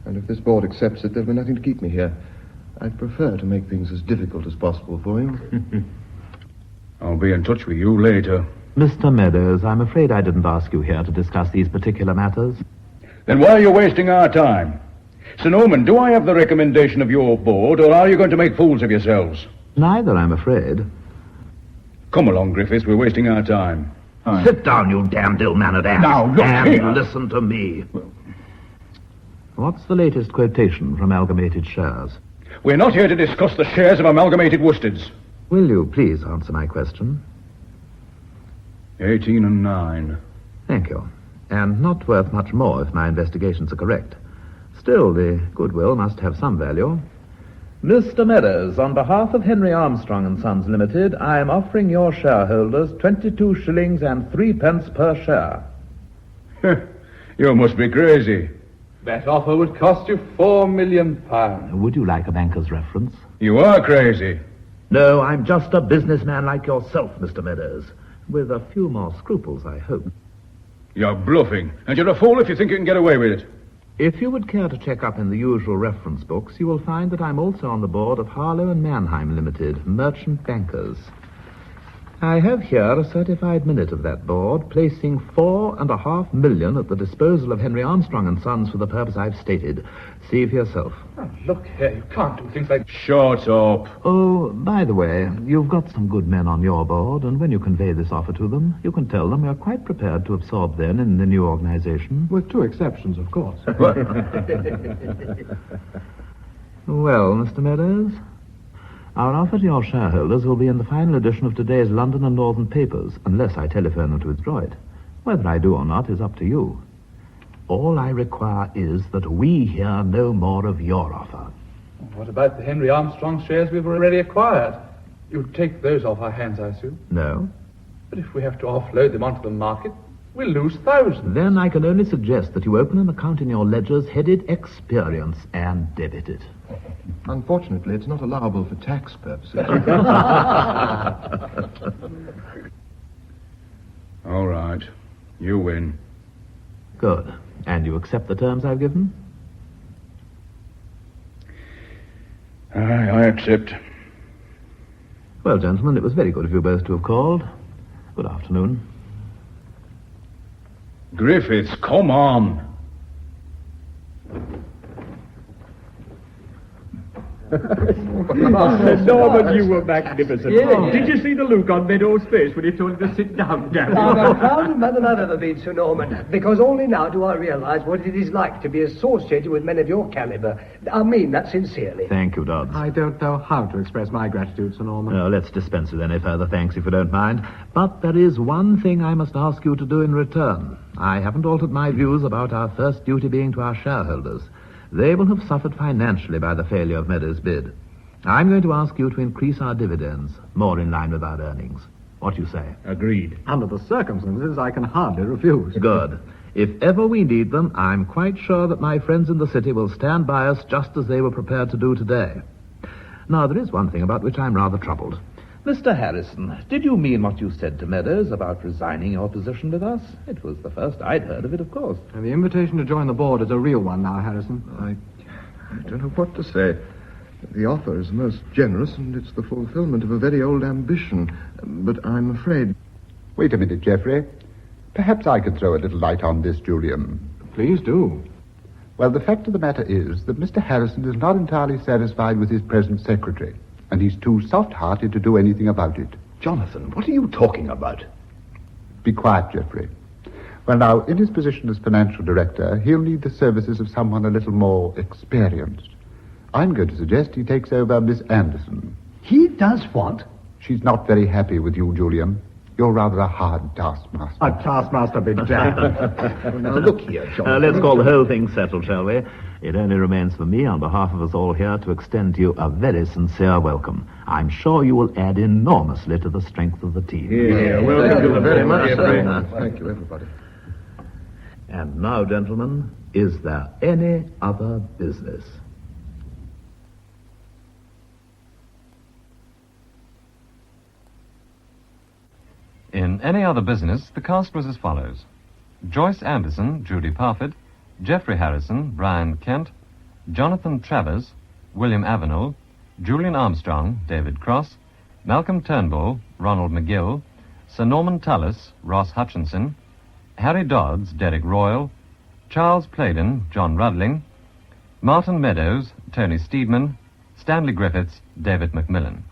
and if this board accepts it, there'll be nothing to keep me here. I'd prefer to make things as difficult as possible for you. I'll be in touch with you later. Mr. Meadows, I'm afraid I didn't ask you here to discuss these particular matters. Then why are you wasting our time? Sir Norman, do I have the recommendation of your board, or are you going to make fools of yourselves? Neither, I'm afraid. Come along, Griffiths, we're wasting our time. Sit down, you damned ill-mannered ass. Now, look and here. listen to me. What's the latest quotation from Amalgamated Shares? We're not here to discuss the shares of Amalgamated Worsteds. Will you please answer my question? 18 and 9. Thank you. And not worth much more if my investigations are correct. Still, the goodwill must have some value. Mr. Meadows, on behalf of Henry Armstrong and Sons Limited, I am offering your shareholders 22 shillings and 3 pence per share. You must be crazy. That offer would cost you £4 million. Would you like a banker's reference? You are crazy. No, I'm just a businessman like yourself, Mr. Meadows. With a few more scruples, I hope. You're bluffing, and you're a fool if you think you can get away with it. If you would care to check up in the usual reference books, you will find that I'm also on the board of Harlow and Mannheim Limited, merchant bankers. I have here a certified minute of that board, placing $4.5 million at the disposal of Henry Armstrong and Sons for the purpose I've stated. See for yourself. Oh, look here, you can't do things like... Shut up. Oh, by the way, you've got some good men on your board, and when you convey this offer to them, you can tell them you're quite prepared to absorb them in the new organization. With 2 exceptions, of course. Well, Mr. Meadows, our offer to your shareholders will be in the final edition of today's London and Northern papers, unless I telephone them to withdraw it. Whether I do or not is up to you. All I require is that we hear no more of your offer. What about the Henry Armstrong shares we've already acquired? You'll take those off our hands, I assume? No. But if we have to offload them onto the market, we'll lose thousands. Then I can only suggest that you open an account in your ledgers headed Experience and debit it. Unfortunately, it's not allowable for tax purposes. All right. You win. Good. And you accept the terms I've given? I accept. Well, gentlemen, it was very good of you both to have called. Good afternoon. Griffiths, come on. Norman, you were magnificent. Yes. Did you see the look on Meadows' face when he told him to sit down, Dan? I'm a prouder man than I've ever been, Sir Norman, because only now do I realize what it is like to be associated with men of your caliber. I mean that sincerely. Thank you, Dodds. I don't know how to express my gratitude, Sir Norman. No, let's dispense with any further thanks if you don't mind. But there is one thing I must ask you to do in return. I haven't altered my views about our first duty being to our shareholders. They will have suffered financially by the failure of Meadows' bid. I'm going to ask you to increase our dividends, more in line with our earnings. What do you say? Agreed. Under the circumstances, I can hardly refuse. Good. If ever we need them, I'm quite sure that my friends in the city will stand by us just as they were prepared to do today. Now, there is one thing about which I'm rather troubled. Mr. Harrison, did you mean what you said to Meadows about resigning your position with us? It was the first I'd heard of it, of course. And the invitation to join the board is a real one now, Harrison. I don't know what to say. The offer is most generous, and it's the fulfillment of a very old ambition. But I'm afraid... Wait a minute, Geoffrey. Perhaps I could throw a little light on this, Julian. Please do. Well, the fact of the matter is that Mr. Harrison is not entirely satisfied with his present secretary, and he's too soft-hearted to do anything about it. Jonathan, what are you talking about? Be quiet, Geoffrey. Well, now, in his position as financial director, he'll need the services of someone a little more experienced. I'm going to suggest he takes over Miss Anderson. He does what? She's not very happy with you, Julian. You're rather a hard taskmaster. A taskmaster, big Jack. Now, look here, John. Let's call the whole thing settled, shall we? It only remains for me, on behalf of us all here, to extend to you a very sincere welcome. I'm sure you will add enormously to the strength of the team. Thank you very much, sir. Thank you, everybody. And now, gentlemen, is there any other business? In any other business, the cast was as follows. Joyce Anderson, Judy Parfitt, Geoffrey Harrison, Brian Kent, Jonathan Travers, William Avenel, Julian Armstrong, David Cross, Malcolm Turnbull, Ronald McGill, Sir Norman Tullis, Ross Hutchinson, Harry Dodds, Derek Royal, Charles Playden, John Rudling, Martin Meadows, Tony Steedman, Stanley Griffiths, David Macmillan.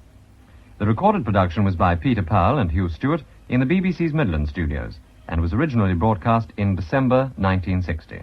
The recorded production was by Peter Powell and Hugh Stewart in the BBC's Midland studios and was originally broadcast in December 1960.